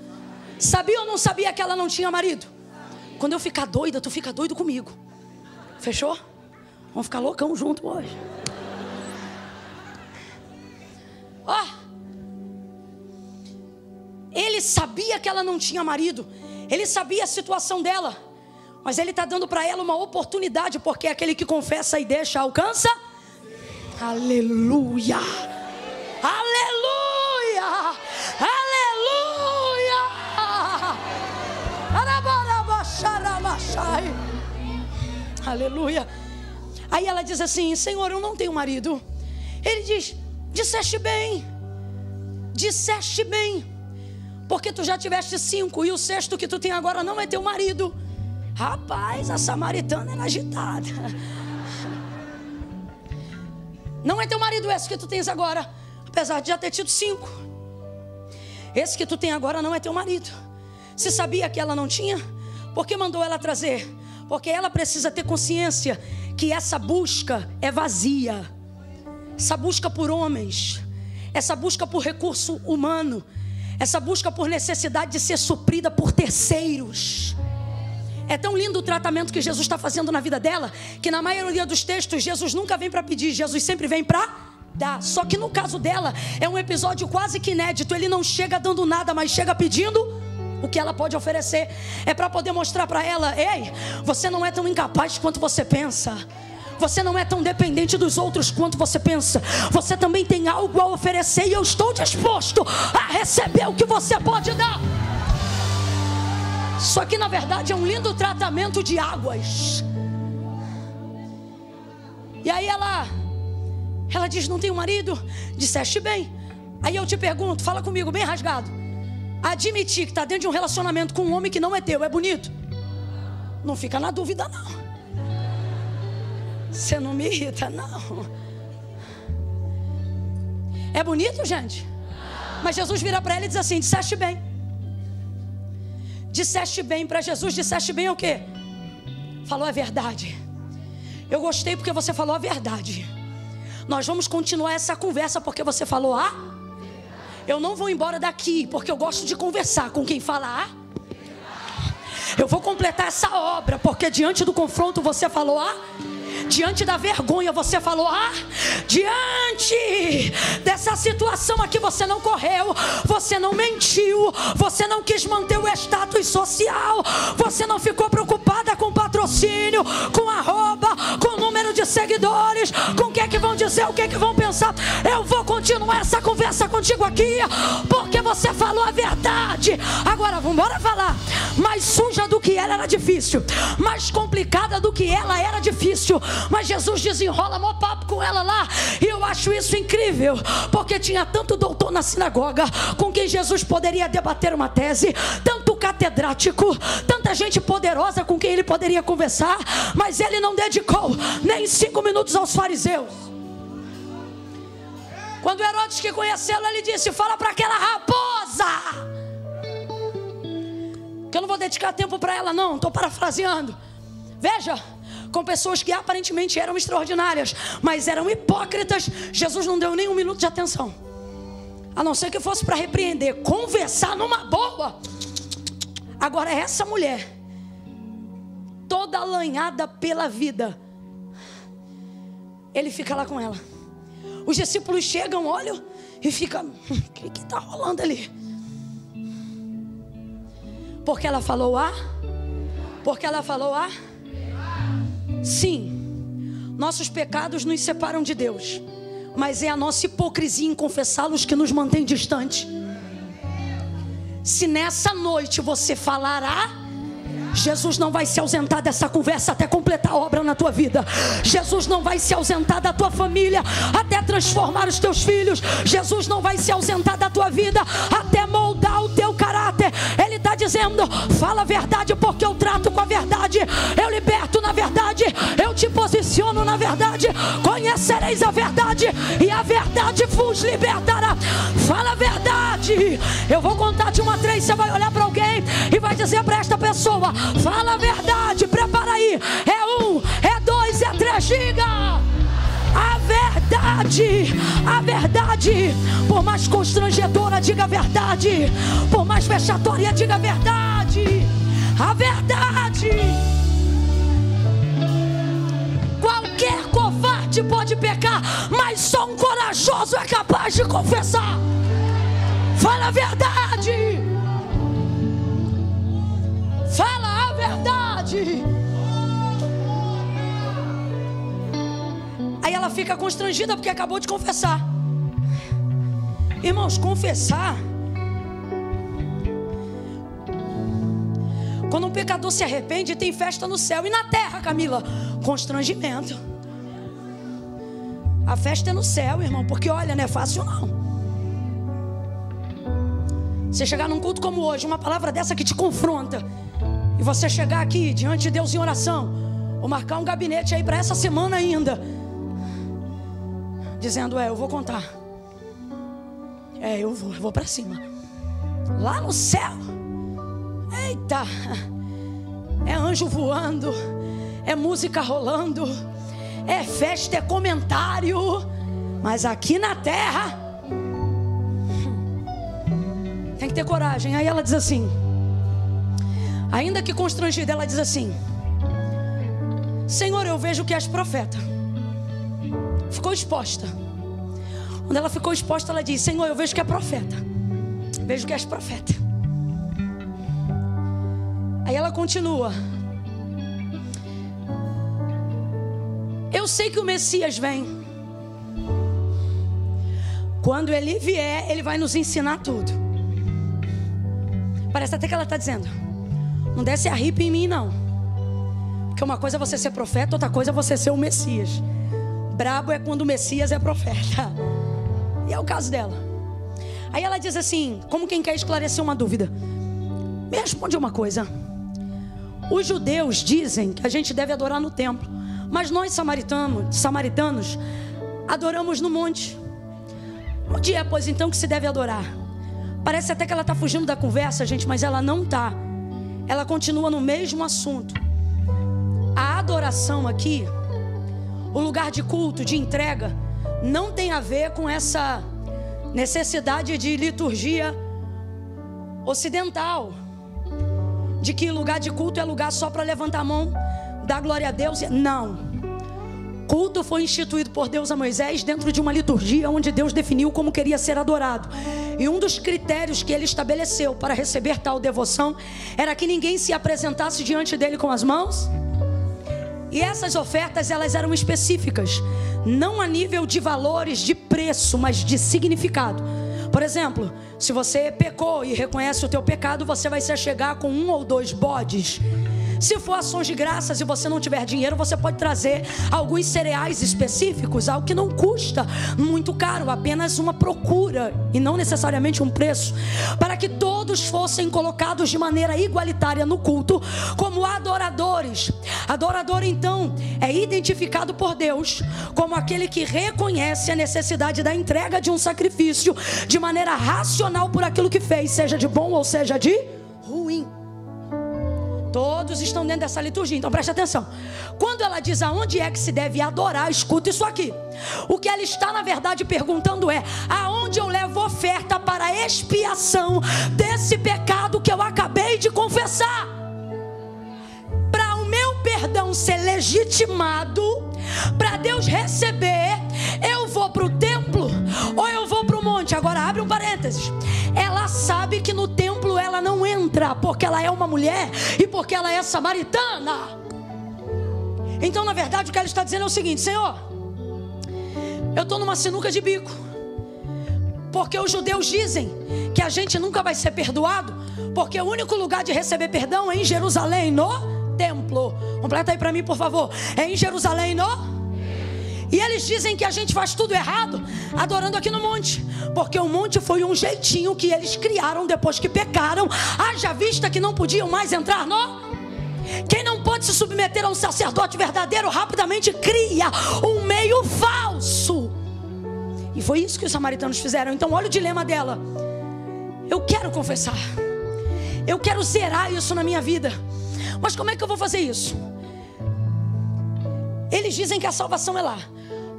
Sabia ou não sabia que ela não tinha marido? Quando eu ficar doida, tu fica doido comigo. Fechou? Vamos ficar loucão junto hoje. Ó, ele sabia que ela não tinha marido. Ele sabia a situação dela. Mas ele está dando para ela uma oportunidade, porque aquele que confessa e deixa alcança. Aleluia. Aleluia. Aleluia. Aleluia. Aí ela diz assim: Senhor, eu não tenho marido. Ele diz: disseste bem. Disseste bem, porque tu já tiveste 5 e o 6º que tu tem agora não é teu marido. Rapaz, a samaritana era agitada. Não é teu marido esse que tu tens agora, apesar de já ter tido 5. Esse que tu tem agora não é teu marido. Se sabia que ela não tinha, por que mandou ela trazer? Porque ela precisa ter consciência que essa busca é vazia. Essa busca por homens, essa busca por recurso humano, essa busca por necessidade de ser suprida por terceiros. É tão lindo o tratamento que Jesus está fazendo na vida dela, que na maioria dos textos Jesus nunca vem para pedir, Jesus sempre vem para dar. Só que no caso dela é um episódio quase que inédito. Ele não chega dando nada, mas chega pedindo o que ela pode oferecer. É para poder mostrar para ela: ei, você não é tão incapaz quanto você pensa. Você não é tão dependente dos outros quanto você pensa. Você também tem algo a oferecer, e eu estou disposto a receber o que você pode dar. Só que na verdade é um lindo tratamento de águas. E aí ela diz: não tenho marido. Disseste bem. Aí eu te pergunto, fala comigo bem rasgado: admitir que está dentro de um relacionamento com um homem que não é teu é bonito? Não fica na dúvida não. Você não me irrita não. É bonito, gente? Mas Jesus vira para ela e diz assim: disseste bem. Disseste bem. Para Jesus, disseste bem é o quê? Falou a verdade. Eu gostei porque você falou a verdade. Nós vamos continuar essa conversa porque você falou a. Eu não vou embora daqui porque eu gosto de conversar com quem fala a. Eu vou completar essa obra porque diante do confronto você falou a. Diante da vergonha você falou a. Diante dessa situação aqui você não correu, você não mentiu, você não quis manter o status social, você não ficou preocupada com patrocínio, com arroba, com número de seguidores, com o que é que vão dizer, o que é que vão pensar. Eu vou continuar continuar essa conversa contigo aqui, porque você falou a verdade. Agora vamos embora falar. Mais suja do que ela era difícil, mais complicada do que ela era difícil, mas Jesus desenrola mó papo com ela lá. E eu acho isso incrível, porque tinha tanto doutor na sinagoga com quem Jesus poderia debater uma tese, tanto catedrático, tanta gente poderosa com quem ele poderia conversar, mas ele não dedicou nem 5 minutos aos fariseus. Quando Herodes quis conhecê-lo, ele disse: fala para aquela raposa que eu não vou dedicar tempo para ela não, estou parafraseando. Veja, com pessoas que aparentemente eram extraordinárias, mas eram hipócritas, Jesus não deu nem 1 minuto de atenção, a não ser que fosse para repreender, conversar numa boa. Agora essa mulher, toda alanhada pela vida, ele fica lá com ela. Os discípulos chegam, olham e ficam: o que está rolando ali? Porque ela falou porque ela falou sim, nossos pecados nos separam de Deus, mas é a nossa hipocrisia em confessá-los que nos mantém distante. Se nessa noite você falar Jesus não vai se ausentar dessa conversa até completar a obra na tua vida. Jesus não vai se ausentar da tua família até transformar os teus filhos. Jesus não vai se ausentar da tua vida até moldar o teu caráter. Ele está dizendo: fala a verdade, porque eu trato com a verdade, eu liberto na verdade, eu te posiciono na verdade. Conhecereis a verdade e a verdade vos libertará. Fala a verdade. Eu vou contar de 1 a 3, você vai olhar para alguém e vai dizer para esta pessoa: fala a verdade. Prepara aí. É 1, é 2, é 3. Diga a verdade. A verdade. Por mais constrangedora, diga a verdade. Por mais vexatória, diga a verdade. A verdade. Qualquer covarde pode pecar, mas só um corajoso é capaz de confessar. Fala a verdade. Fala a verdade. Aí ela fica constrangida porque acabou de confessar. Irmãos, confessar, quando um pecador se arrepende, tem festa no céu. E na terra, Camila? Constrangimento. A festa é no céu, irmão, porque olha, não é fácil não. Você chegar num culto como hoje, uma palavra dessa que te confronta, e você chegar aqui diante de Deus em oração, ou marcar um gabinete aí para essa semana ainda, dizendo: eu vou contar, eu vou para cima, lá no céu, eita, é anjo voando, é música rolando, é festa, é comentário, mas aqui na terra tem que ter coragem. Aí ela diz assim, ainda que constrangida, ela diz assim: Senhor, eu vejo que és profeta. Ficou exposta. Quando ela ficou exposta, ela diz: Senhor, eu vejo que é profeta. Vejo que és profeta. Aí ela continua: eu sei que o Messias vem. Quando ele vier, ele vai nos ensinar tudo. Parece até que ela está dizendo: não desce arrepio em mim não, porque uma coisa é você ser profeta, outra coisa é você ser o Messias. Brabo é quando o Messias é profeta. E é o caso dela. Aí ela diz assim, como quem quer esclarecer uma dúvida: me responde uma coisa. Os judeus dizem que a gente deve adorar no templo, mas nós samaritanos adoramos no monte. Onde é, pois, então que se deve adorar? Parece até que ela está fugindo da conversa, gente, mas ela não está. Ela continua no mesmo assunto. A adoração aqui, o lugar de culto, de entrega, não tem a ver com essa necessidade de liturgia ocidental, de que lugar de culto é lugar só para levantar a mão, dar glória a Deus. Não. Culto foi instituído por Deus a Moisés dentro de uma liturgia onde Deus definiu como queria ser adorado. E um dos critérios que ele estabeleceu para receber tal devoção era que ninguém se apresentasse diante dele com as mãos. E essas ofertas, elas eram específicas. não a nível de valores, de preço, mas de significado. Por exemplo, se você pecou e reconhece o teu pecado, você vai se achegar com 1 ou 2 bodes. Se for ações de graças e você não tiver dinheiro, você pode trazer alguns cereais específicos, algo que não custa muito caro, apenas uma procura e não necessariamente um preço, para que todos fossem colocados de maneira igualitária no culto como adoradores. Adorador, então, é identificado por Deus como aquele que reconhece a necessidade da entrega de um sacrifício de maneira racional por aquilo que fez, seja de bom ou seja de ruim. Todos estão dentro dessa liturgia, então preste atenção. Quando ela diz aonde é que se deve adorar, escuta isso aqui. O que ela está na verdade perguntando é: aonde eu levo oferta para a expiação desse pecado que eu acabei de confessar? Para o meu perdão ser legitimado, para Deus receber, eu vou para o templo ou eu vou para o monte? Agora abre um parênteses. Ela sabe que no templo ela não entra, porque ela é uma mulher e porque ela é samaritana. Então, na verdade, o que ela está dizendo é o seguinte: Senhor, eu estou numa sinuca de bico, porque os judeus dizem que a gente nunca vai ser perdoado, porque o único lugar de receber perdão é em Jerusalém, no templo. Completa aí para mim, por favor. É em Jerusalém, no... E eles dizem que a gente faz tudo errado adorando aqui no monte, porque o monte foi um jeitinho que eles criaram depois que pecaram, haja vista que não podiam mais entrar no... Quem não pode se submeter a um sacerdote verdadeiro rapidamente cria um meio falso. E foi isso que os samaritanos fizeram. Então olha o dilema dela: eu quero confessar, eu quero zerar isso na minha vida, mas como é que eu vou fazer isso? Eles dizem que a salvação é lá,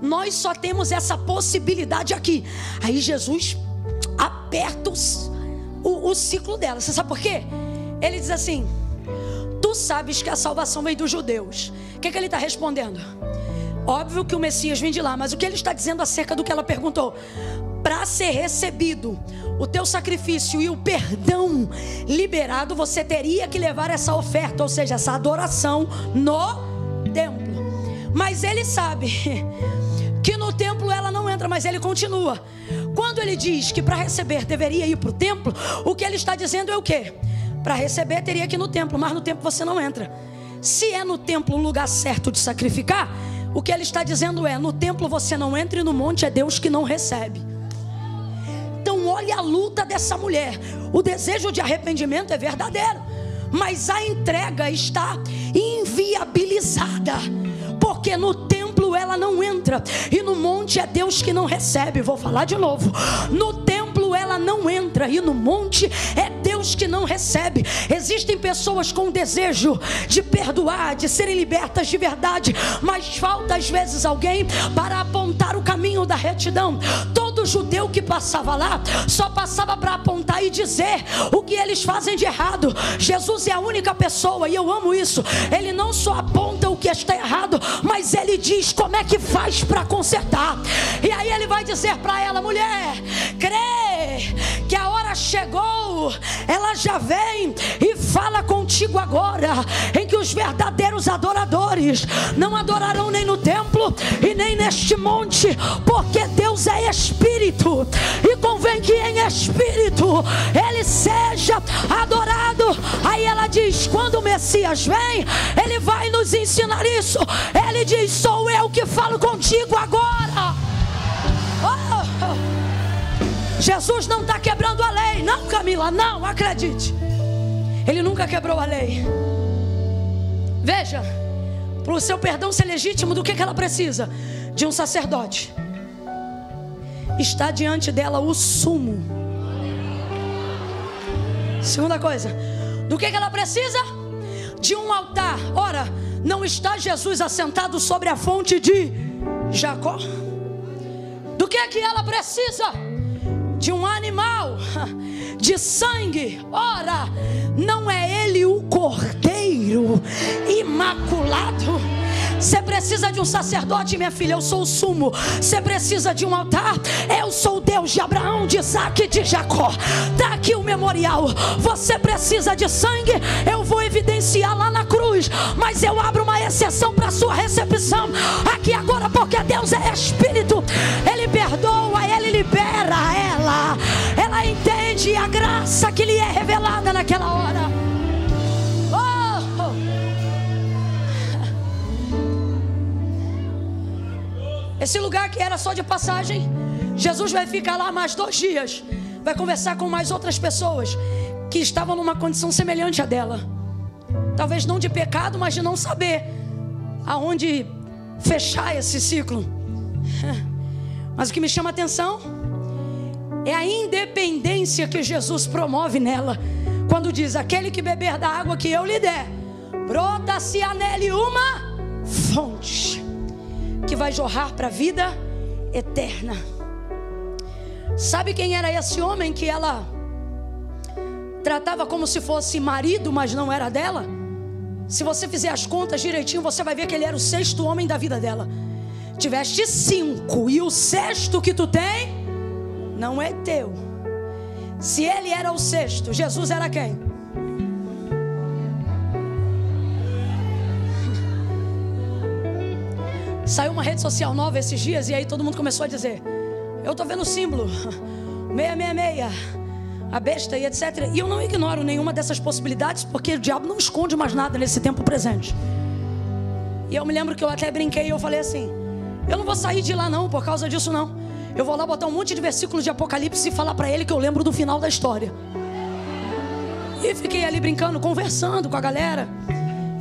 nós só temos essa possibilidade aqui. Aí Jesus aperta o ciclo dela. Você sabe por quê? Ele diz assim: tu sabes que a salvação vem dos judeus. O que ele está respondendo? Óbvio que o Messias vem de lá, mas o que ele está dizendo acerca do que ela perguntou? Para ser recebido o teu sacrifício e o perdão liberado, você teria que levar essa oferta, ou seja, essa adoração no templo. Mas ele sabe que no templo ela não entra, mas ele continua. Quando ele diz que para receber deveria ir para o templo, o que ele está dizendo é o quê? Para receber teria que ir no templo, mas no templo você não entra. Se é no templo um lugar certo de sacrificar, o que ele está dizendo é: no templo você não entra e no monte é Deus que não recebe. Então olha a luta dessa mulher. O desejo de arrependimento é verdadeiro, mas a entrega está inviabilizada, porque no templo ela não entra e no monte é Deus que não recebe. Vou falar de novo: no templo ela não entra e no monte é Deus que não recebe. Existem pessoas com desejo de perdoar, de serem libertas de verdade, mas falta às vezes alguém para apontar o caminho da retidão. Todo judeu que passava lá só passava para apontar e dizer o que eles fazem de errado. Jesus é a única pessoa, e eu amo isso, ele não só aponta o que está errado, mas ele diz como é que faz para consertar. E aí ele vai dizer para ela: mulher, crê que a hora chegou, ela já vem e fala contigo agora, em que os verdadeiros adoradores não adorarão nem no templo e nem neste monte, porque Deus é Espírito, e convém que em Espírito Ele seja adorado. Aí ela diz: quando o Messias vem, Ele vai nos ensinar isso. Ele diz: sou eu que falo contigo agora. Jesus não está quebrando a lei, não, Camila, não, acredite, Ele nunca quebrou a lei. Veja, para o seu perdão ser legítimo, do que ela precisa? De um sacerdote. Está diante dela o sumo. Segunda coisa, do que ela precisa? De um altar. Ora, não está Jesus assentado sobre a fonte de Jacó? Do que ela precisa? De um animal, de sangue. Ora, não é ele o cordeiro imaculado? Você precisa de um sacerdote, minha filha, eu sou o sumo. Você precisa de um altar, eu sou o Deus de Abraão, de Isaac e de Jacó. Está aqui o memorial. Você precisa de sangue, eu vou evidenciar lá na cruz, mas eu abro uma exceção para a sua recepção aqui agora, porque Deus é Espírito. Ele perdoa, Ele libera ela entende a graça que lhe é revelada naquela hora. Esse lugar que era só de passagem, Jesus vai ficar lá mais 2 dias. Vai conversar com mais outras pessoas que estavam numa condição semelhante à dela. Talvez não de pecado, mas de não saber aonde fechar esse ciclo. Mas o que me chama a atenção é a independência que Jesus promove nela. Quando diz: aquele que beber da água que eu lhe der, brota-se-á nele uma fonte que vai jorrar para a vida eterna. Sabe quem era esse homem que ela tratava como se fosse marido, mas não era dela? Se você fizer as contas direitinho, você vai ver que ele era o 6º homem da vida dela. Tiveste 5 e o 6º que tu tem não é teu. Se ele era o 6º, Jesus era quem? Saiu uma rede social nova esses dias e aí todo mundo começou a dizer: eu estou vendo o símbolo 666, a besta e etc. E eu não ignoro nenhuma dessas possibilidades, porque o diabo não esconde mais nada nesse tempo presente. E eu me lembro que eu até brinquei e eu falei assim: eu não vou sair de lá não por causa disso não. Eu vou lá botar um monte de versículos de Apocalipse e falar para ele que eu lembro do final da história. E fiquei ali brincando, conversando com a galera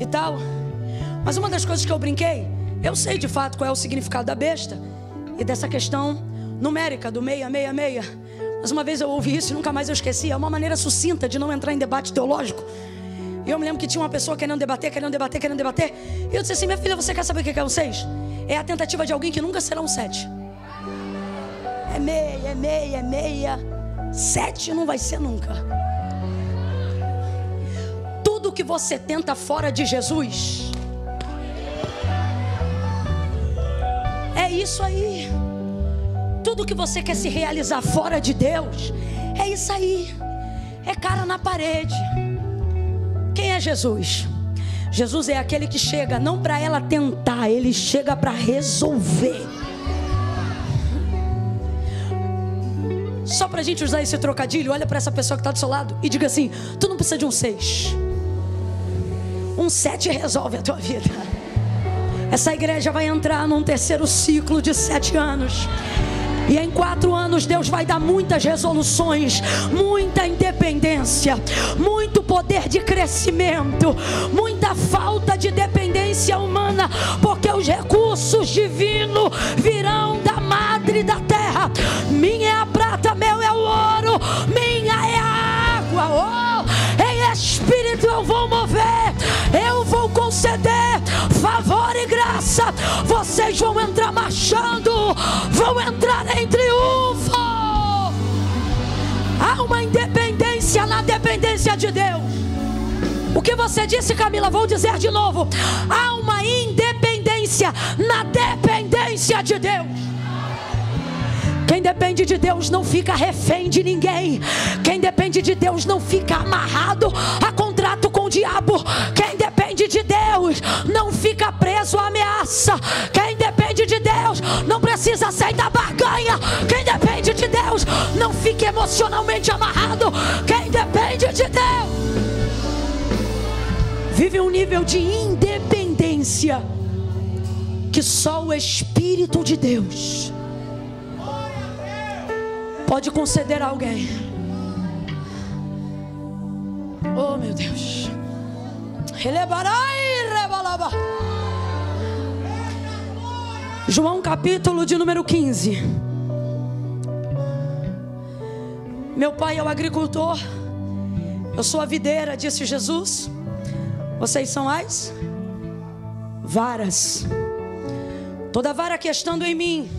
e tal. Mas uma das coisas que eu brinquei, eu sei de fato qual é o significado da besta e dessa questão numérica do 666. Mas uma vez eu ouvi isso e nunca mais eu esqueci. É uma maneira sucinta de não entrar em debate teológico. E eu me lembro que tinha uma pessoa querendo debater. E eu disse assim: minha filha, você quer saber o que é um 6? É a tentativa de alguém que nunca será um 7. É meia. 7 não vai ser nunca. Tudo que você tenta fora de Jesus, é isso aí. Tudo que você quer se realizar fora de Deus, é isso aí. É cara na parede. Quem é Jesus? Jesus é aquele que chega não para ela tentar, ele chega para resolver. Só para a gente usar esse trocadilho, olha para essa pessoa que está do seu lado e diga assim: tu não precisa de um 6. Um 7 resolve a tua vida. Essa igreja vai entrar num 3º ciclo de 7 anos. E em 4 anos Deus vai dar muitas resoluções, muita independência, muito poder de crescimento, muita falta de dependência humana, porque os recursos divinos virão da madre da terra. Minha é a prata, meu é o ouro, minha é a água. Em Espírito eu vou mover, eu vou conceder favor e graça. Vocês vão entrar marchando, vão entrar em triunfo. Há uma independência na dependência de Deus. O que você disse, Camila, vou dizer de novo: há uma independência na dependência de Deus. Quem depende de Deus não fica refém de ninguém. Quem depende de Deus não fica amarrado a contrato com o diabo. Quem depende de Deus não fica preso a ameaça. Quem depende de Deus não precisa aceitar barganha. Quem depende de Deus não fica emocionalmente amarrado. Quem depende de Deus vive um nível de independência que só o Espírito de Deus pode conceder a alguém. Oh meu Deus. João capítulo de número 15. Meu pai é o agricultor, eu sou a videira, disse Jesus. Vocês são as varas. Toda vara que estando em mim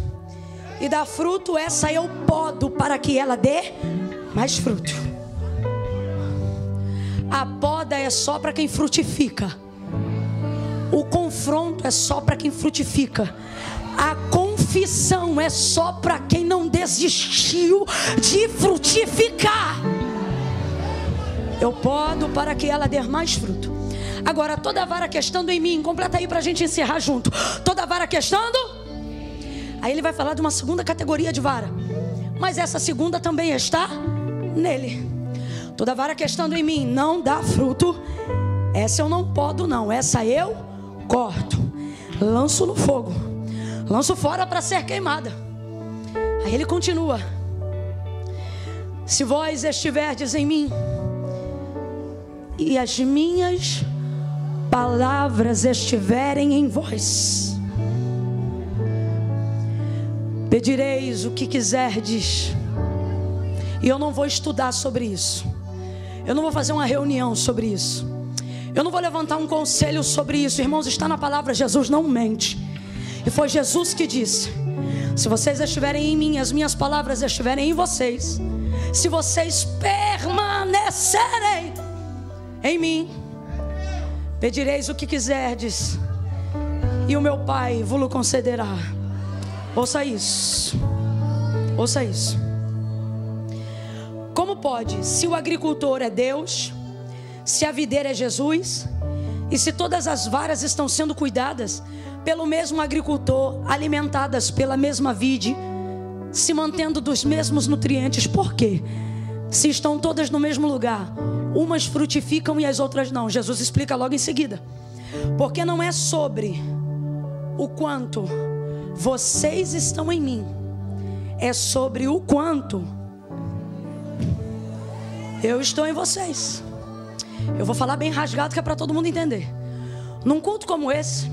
e dá fruto, essa eu podo para que ela dê mais fruto. A poda é só para quem frutifica. O confronto é só para quem frutifica. A confissão é só para quem não desistiu de frutificar. Eu podo para que ela dê mais fruto. Agora, toda vara que estando em mim, completa aí para a gente encerrar junto. Toda vara que estando. Aí ele vai falar de uma segunda categoria de vara, mas essa segunda também está nele. Toda vara que estando em mim não dá fruto, essa eu não podo não, essa eu corto, lanço no fogo, lanço fora para ser queimada. Aí ele continua: se vós estiverdes em mim e as minhas palavras estiverem em vós, pedireis o que quiserdes. E eu não vou estudar sobre isso, eu não vou fazer uma reunião sobre isso, eu não vou levantar um conselho sobre isso. Irmãos, está na palavra, Jesus não mente. E foi Jesus que disse: se vocês estiverem em mim, as minhas palavras estiverem em vocês, se vocês permanecerem em mim, pedireis o que quiserdes, e o meu Pai vos concederá. Ouça isso. Ouça isso. Como pode, se o agricultor é Deus, se a videira é Jesus, e se todas as varas estão sendo cuidadas pelo mesmo agricultor, alimentadas pela mesma vide, se mantendo dos mesmos nutrientes, por quê? Se estão todas no mesmo lugar, umas frutificam e as outras não. Jesus explica logo em seguida: porque não é sobre o quanto vocês estão em mim, é sobre o quanto eu estou em vocês. Eu vou falar bem rasgado, que é para todo mundo entender. Num culto como esse,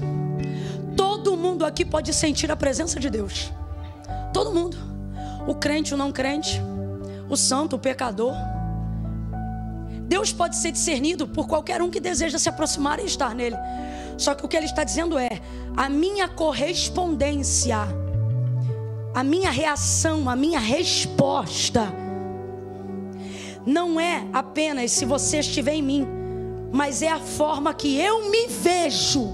todo mundo aqui pode sentir a presença de Deus. Todo mundo. O crente, o não crente, o santo, o pecador. Deus pode ser discernido por qualquer um que deseja se aproximar e estar nele. Só que o que ele está dizendo é: a minha correspondência, a minha reação, a minha resposta não é apenas se você estiver em mim, mas é a forma que eu me vejo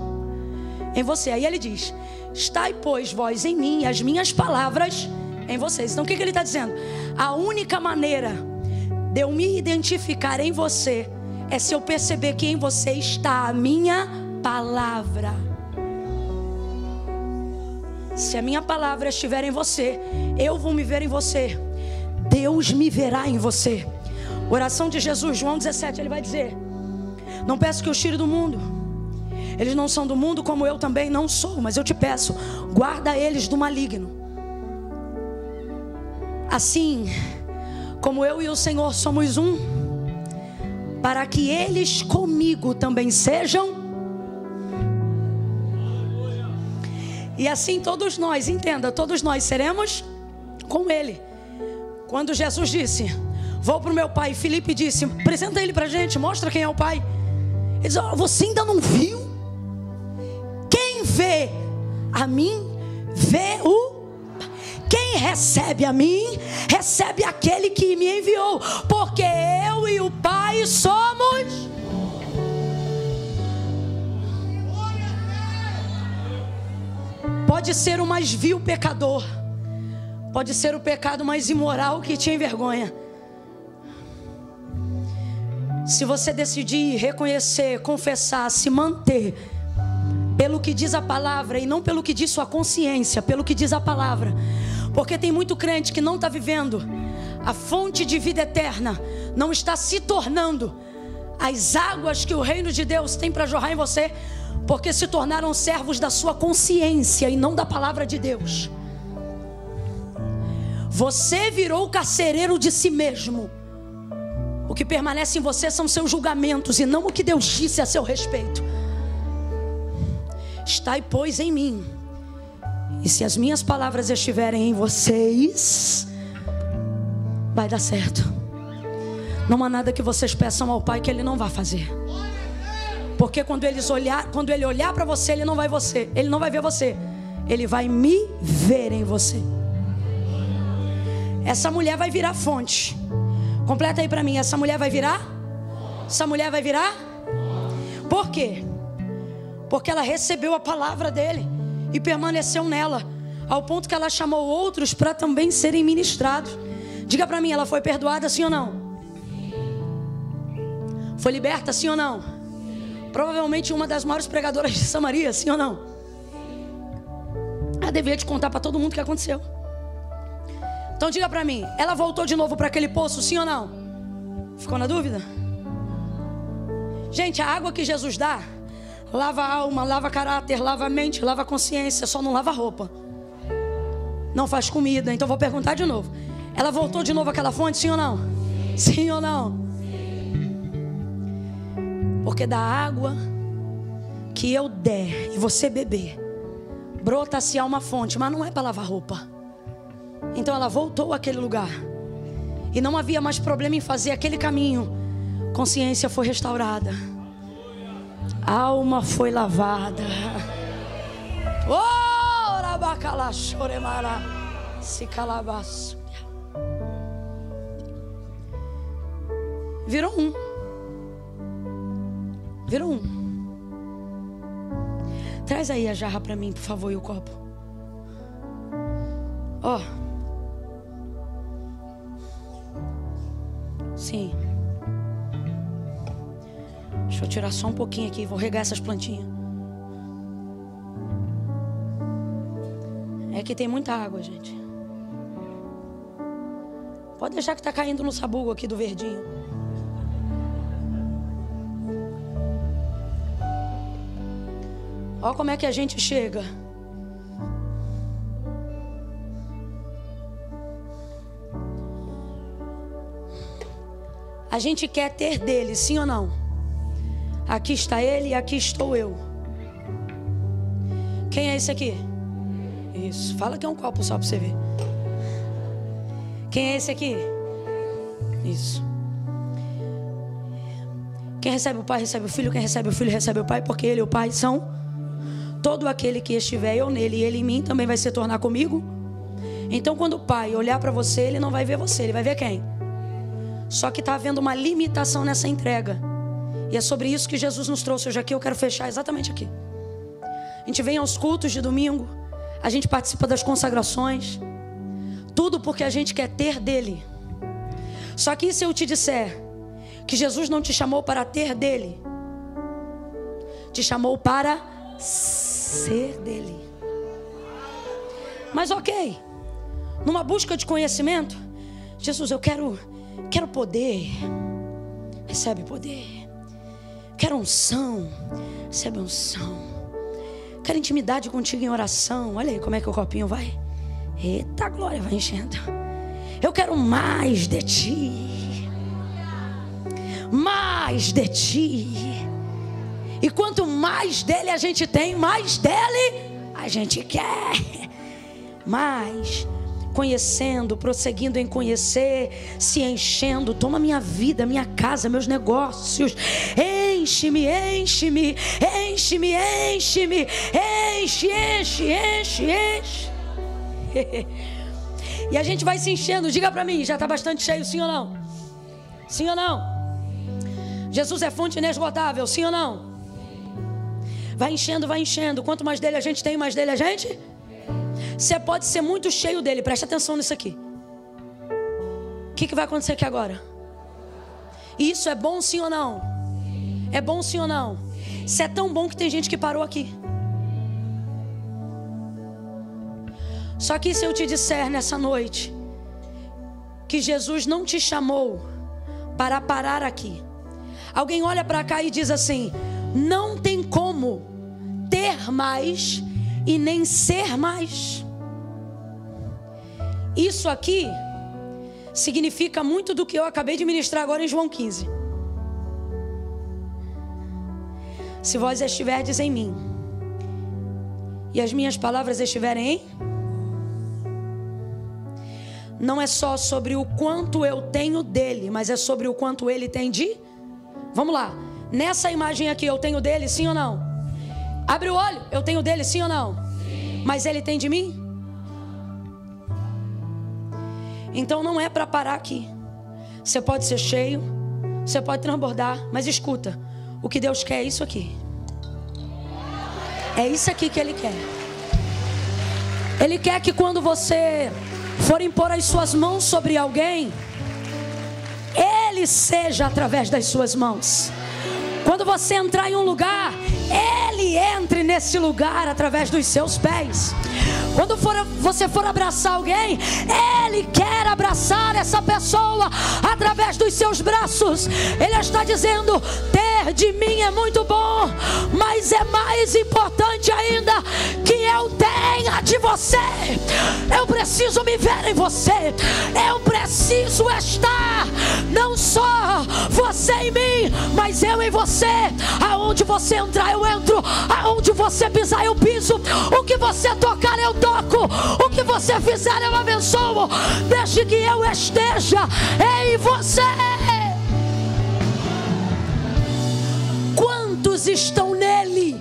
em você. Aí ele diz: estai, pois, vós em mim, e as minhas palavras em vocês. Então o que ele está dizendo? A única maneira de eu me identificar em você é se eu perceber que em você está a minha palavra. Se a minha palavra estiver em você, eu vou me ver em você, Deus me verá em você. Oração de Jesus, João 17, ele vai dizer: não peço que os tire do mundo, eles não são do mundo, como eu também não sou, mas eu te peço, guarda eles do maligno. Assim como eu e o Senhor somos um, para que eles comigo também sejam. E assim todos nós, entenda, todos nós seremos com Ele. Quando Jesus disse: vou para o meu Pai, Filipe disse: apresenta Ele para a gente, mostra quem é o Pai. Ele disse: oh, você ainda não viu? Quem vê a mim, vê o... Quem recebe a mim, recebe aquele que me enviou. Porque eu e o Pai somos... Pode ser o mais vil pecador, pode ser o pecado mais imoral que te envergonha. Se você decidir reconhecer, confessar, se manter pelo que diz a palavra e não pelo que diz sua consciência, pelo que diz a palavra. Porque tem muito crente que não está vivendo a fonte de vida eterna, não está se tornando as águas que o reino de Deus tem para jorrar em você, porque se tornaram servos da sua consciência e não da palavra de Deus. Você virou carcereiro de si mesmo. O que permanece em você são seus julgamentos e não o que Deus disse a seu respeito. Estai, pois, em mim, e se as minhas palavras estiverem em vocês, vai dar certo. Não há nada que vocês peçam ao Pai que Ele não vai fazer. Porque quando Ele olhar para você, Ele não vai ver você, Ele vai me ver em você. Essa mulher vai virar fonte. Completa aí para mim, essa mulher vai virar? Essa mulher vai virar? Por quê? porque ela recebeu a palavra dele e permaneceu nela, ao ponto que ela chamou outros para também serem ministrados. Diga para mim, ela foi perdoada, sim ou não? Foi liberta, sim ou não? Provavelmente uma das maiores pregadoras de Samaria, sim ou não? Ela devia te contar para todo mundo o que aconteceu. Então diga para mim, ela voltou de novo para aquele poço, sim ou não? Ficou na dúvida? Gente, a água que Jesus dá lava a alma, lava caráter, lava a mente, lava a consciência, só não lava a roupa. Não faz comida. Então vou perguntar de novo. Ela voltou de novo àquela fonte, sim ou não? Sim ou não? Porque da água que eu der e você beber, brota-se a uma fonte, mas não é para lavar roupa. Então ela voltou àquele lugar e não havia mais problema em fazer aquele caminho. Consciência foi restaurada, a alma foi lavada. Virou um. Virou um. Traz aí a jarra para mim, por favor, e o copo. Ó. Sim. Deixa eu tirar só um pouquinho aqui. Vou regar essas plantinhas. É que tem muita água, gente. Pode deixar que tá caindo no sabugo aqui do verdinho. Olha como é que a gente chega. A gente quer ter dele, sim ou não? Aqui está ele e aqui estou eu. Quem é esse aqui? Isso, fala que é um copo só para você ver. Quem é esse aqui? Isso. Quem recebe o Pai recebe o Filho. Quem recebe o Filho recebe o Pai, porque ele e o Pai são. Todo aquele que estiver eu nele e ele em mim também vai se tornar comigo. Então quando o Pai olhar para você, ele não vai ver você, ele vai ver quem? Só que está havendo uma limitação nessa entrega. E é sobre isso que Jesus nos trouxe hoje aqui. Eu quero fechar exatamente aqui. A gente vem aos cultos de domingo, a gente participa das consagrações, tudo porque a gente quer ter dele. Só que se eu te disser que Jesus não te chamou para ter dele, te chamou para ser dele. Mas ok, numa busca de conhecimento, Jesus, eu quero poder. Recebe poder. Quero unção. Recebe unção. Quero intimidade contigo em oração. Olha aí como é que o copinho vai. Eita glória, vai enchendo. Eu quero mais de ti. Mais de ti. E quanto mais dele a gente tem, mais dele a gente quer. Mais. Conhecendo, prosseguindo em conhecer, se enchendo. Toma minha vida, minha casa, meus negócios. Enche-me, enche-me, enche-me, enche-me. Enche, enche, enche, enche. E a gente vai se enchendo. Diga pra mim, já está bastante cheio, sim ou não? Sim ou não? Jesus é fonte inesgotável, sim ou não? Vai enchendo, vai enchendo. Quanto mais dele a gente tem, mais dele a gente... Você pode ser muito cheio dele. Presta atenção nisso aqui. O que vai acontecer aqui agora? Isso é bom sim ou não? É bom sim ou não? Isso é tão bom que tem gente que parou aqui. Só que se eu te disser nessa noite que Jesus não te chamou para parar aqui. Alguém olha para cá e diz assim: não tem como ter mais e nem ser mais. Isso aqui significa muito do que eu acabei de ministrar agora em João 15. Se vós estiverdes em mim e as minhas palavras estiverem em... Não é só sobre o quanto eu tenho dele, mas é sobre o quanto ele tem de... Vamos lá. Nessa imagem aqui eu tenho dele, sim ou não? Abre o olho, eu tenho dele, sim ou não? Sim. Mas ele tem de mim? Então não é para parar aqui. Você pode ser cheio, você pode transbordar, mas escuta, o que Deus quer é isso aqui. É isso aqui que Ele quer. Ele quer que quando você for impor as suas mãos sobre alguém, Ele seja através das suas mãos. Quando você entrar em um lugar, Ele entre nesse lugar através dos seus pés. Quando você for abraçar alguém, Ele quer abraçar essa pessoa através dos seus braços. Ele está dizendo: ter de mim é muito bom, mas é mais importante ainda que eu tenha de você. Eu preciso me ver em você. Eu preciso estar, não só você em mim, mas eu em você. Aonde você entrar, eu entro. Aonde você pisar, eu piso. O que você tocar, eu toco. O que você fizer, eu abençoo. Deixe que eu esteja em você. Quantos estão nele?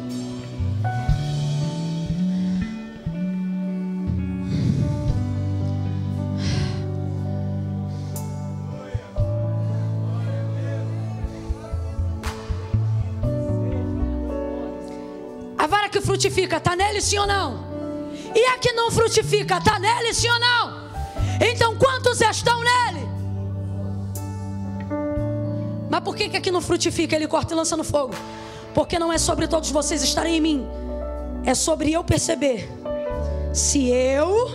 A vara que frutifica, está nele, sim ou não? E a que não frutifica, está nele, sim ou não? Então quantos estão nele? Mas por que aqui não frutifica? Ele corta e lança no fogo. Porque não é sobre todos vocês estarem em mim, é sobre eu perceber se eu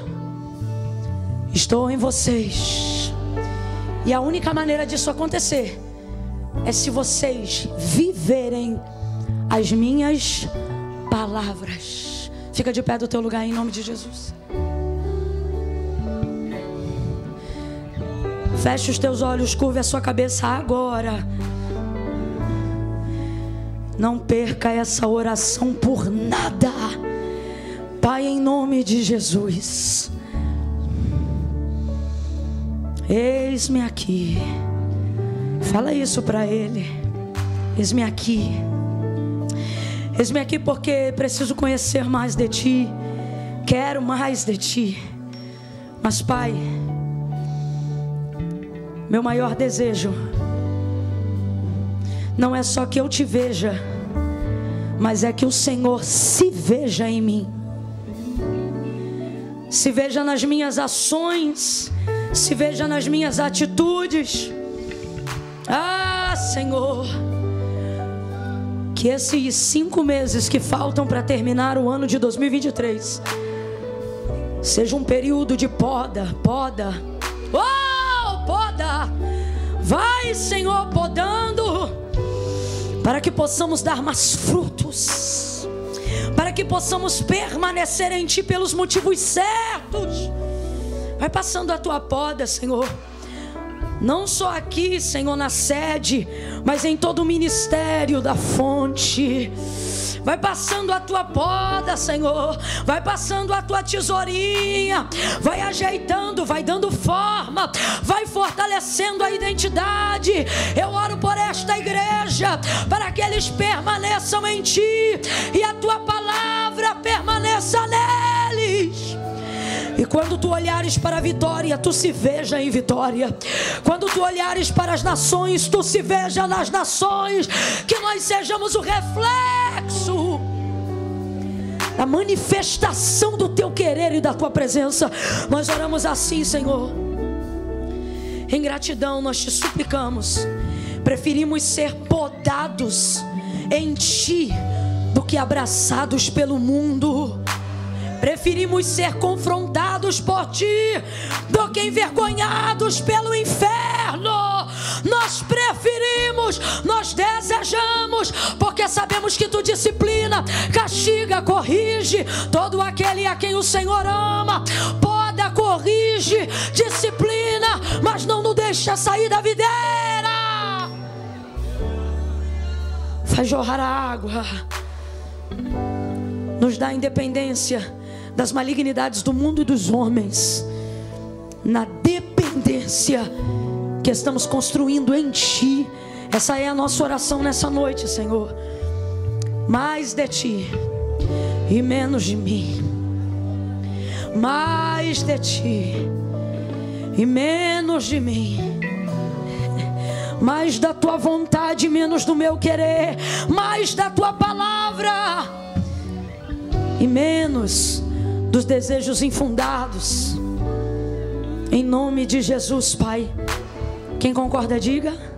estou em vocês. E a única maneira disso acontecer é se vocês viverem as minhas palavras. Fica de pé do teu lugar em nome de Jesus. Feche os teus olhos, curve a sua cabeça agora. Não perca essa oração por nada. Pai, em nome de Jesus, eis-me aqui. Fala isso para Ele. Eis-me aqui. Eis-me aqui porque preciso conhecer mais de Ti. Quero mais de Ti. Mas Pai, meu maior desejo não é só que eu Te veja, mas é que o Senhor se veja em mim. Se veja nas minhas ações, se veja nas minhas atitudes. Ah, Senhor, que esses 5 meses que faltam para terminar o ano de 2023 seja um período de poda. Oh, poda! Vai, Senhor, podando, para que possamos dar mais frutos, para que possamos permanecer em Ti pelos motivos certos. Vai passando a Tua poda, Senhor. Não só aqui, Senhor, na sede, mas em todo o ministério da fonte. Vai passando a Tua poda, Senhor. Vai passando a Tua tesourinha. Vai ajeitando, vai dando forma. Vai fortalecendo a identidade. Eu oro por esta igreja, para que eles permaneçam em Ti e a Tua palavra permaneça neles. E quando Tu olhares para a vitória, Tu se veja em vitória. Quando Tu olhares para as nações, Tu se veja nas nações. Que nós sejamos o reflexo da manifestação do Teu querer e da Tua presença. Nós oramos assim, Senhor. Em gratidão nós Te suplicamos. Preferimos ser podados em Ti do que abraçados pelo mundo. Preferimos ser confrontados por Ti do que envergonhados pelo inferno. Nós preferimos, nós desejamos, porque sabemos que Tu disciplina, castiga, corrige todo aquele a quem o Senhor ama. Poda, corrige, disciplina, mas não nos deixa sair da videira. Faz jorrar a água. Nos dá independência das malignidades do mundo e dos homens, na dependência que estamos construindo em Ti. Essa é a nossa oração nessa noite, Senhor. Mais de Ti e menos de mim. Mais de Ti e menos de mim. Mais da Tua vontade, menos do meu querer. Mais da Tua palavra e menos dos desejos infundados. Em nome de Jesus, Pai. Quem concorda, diga.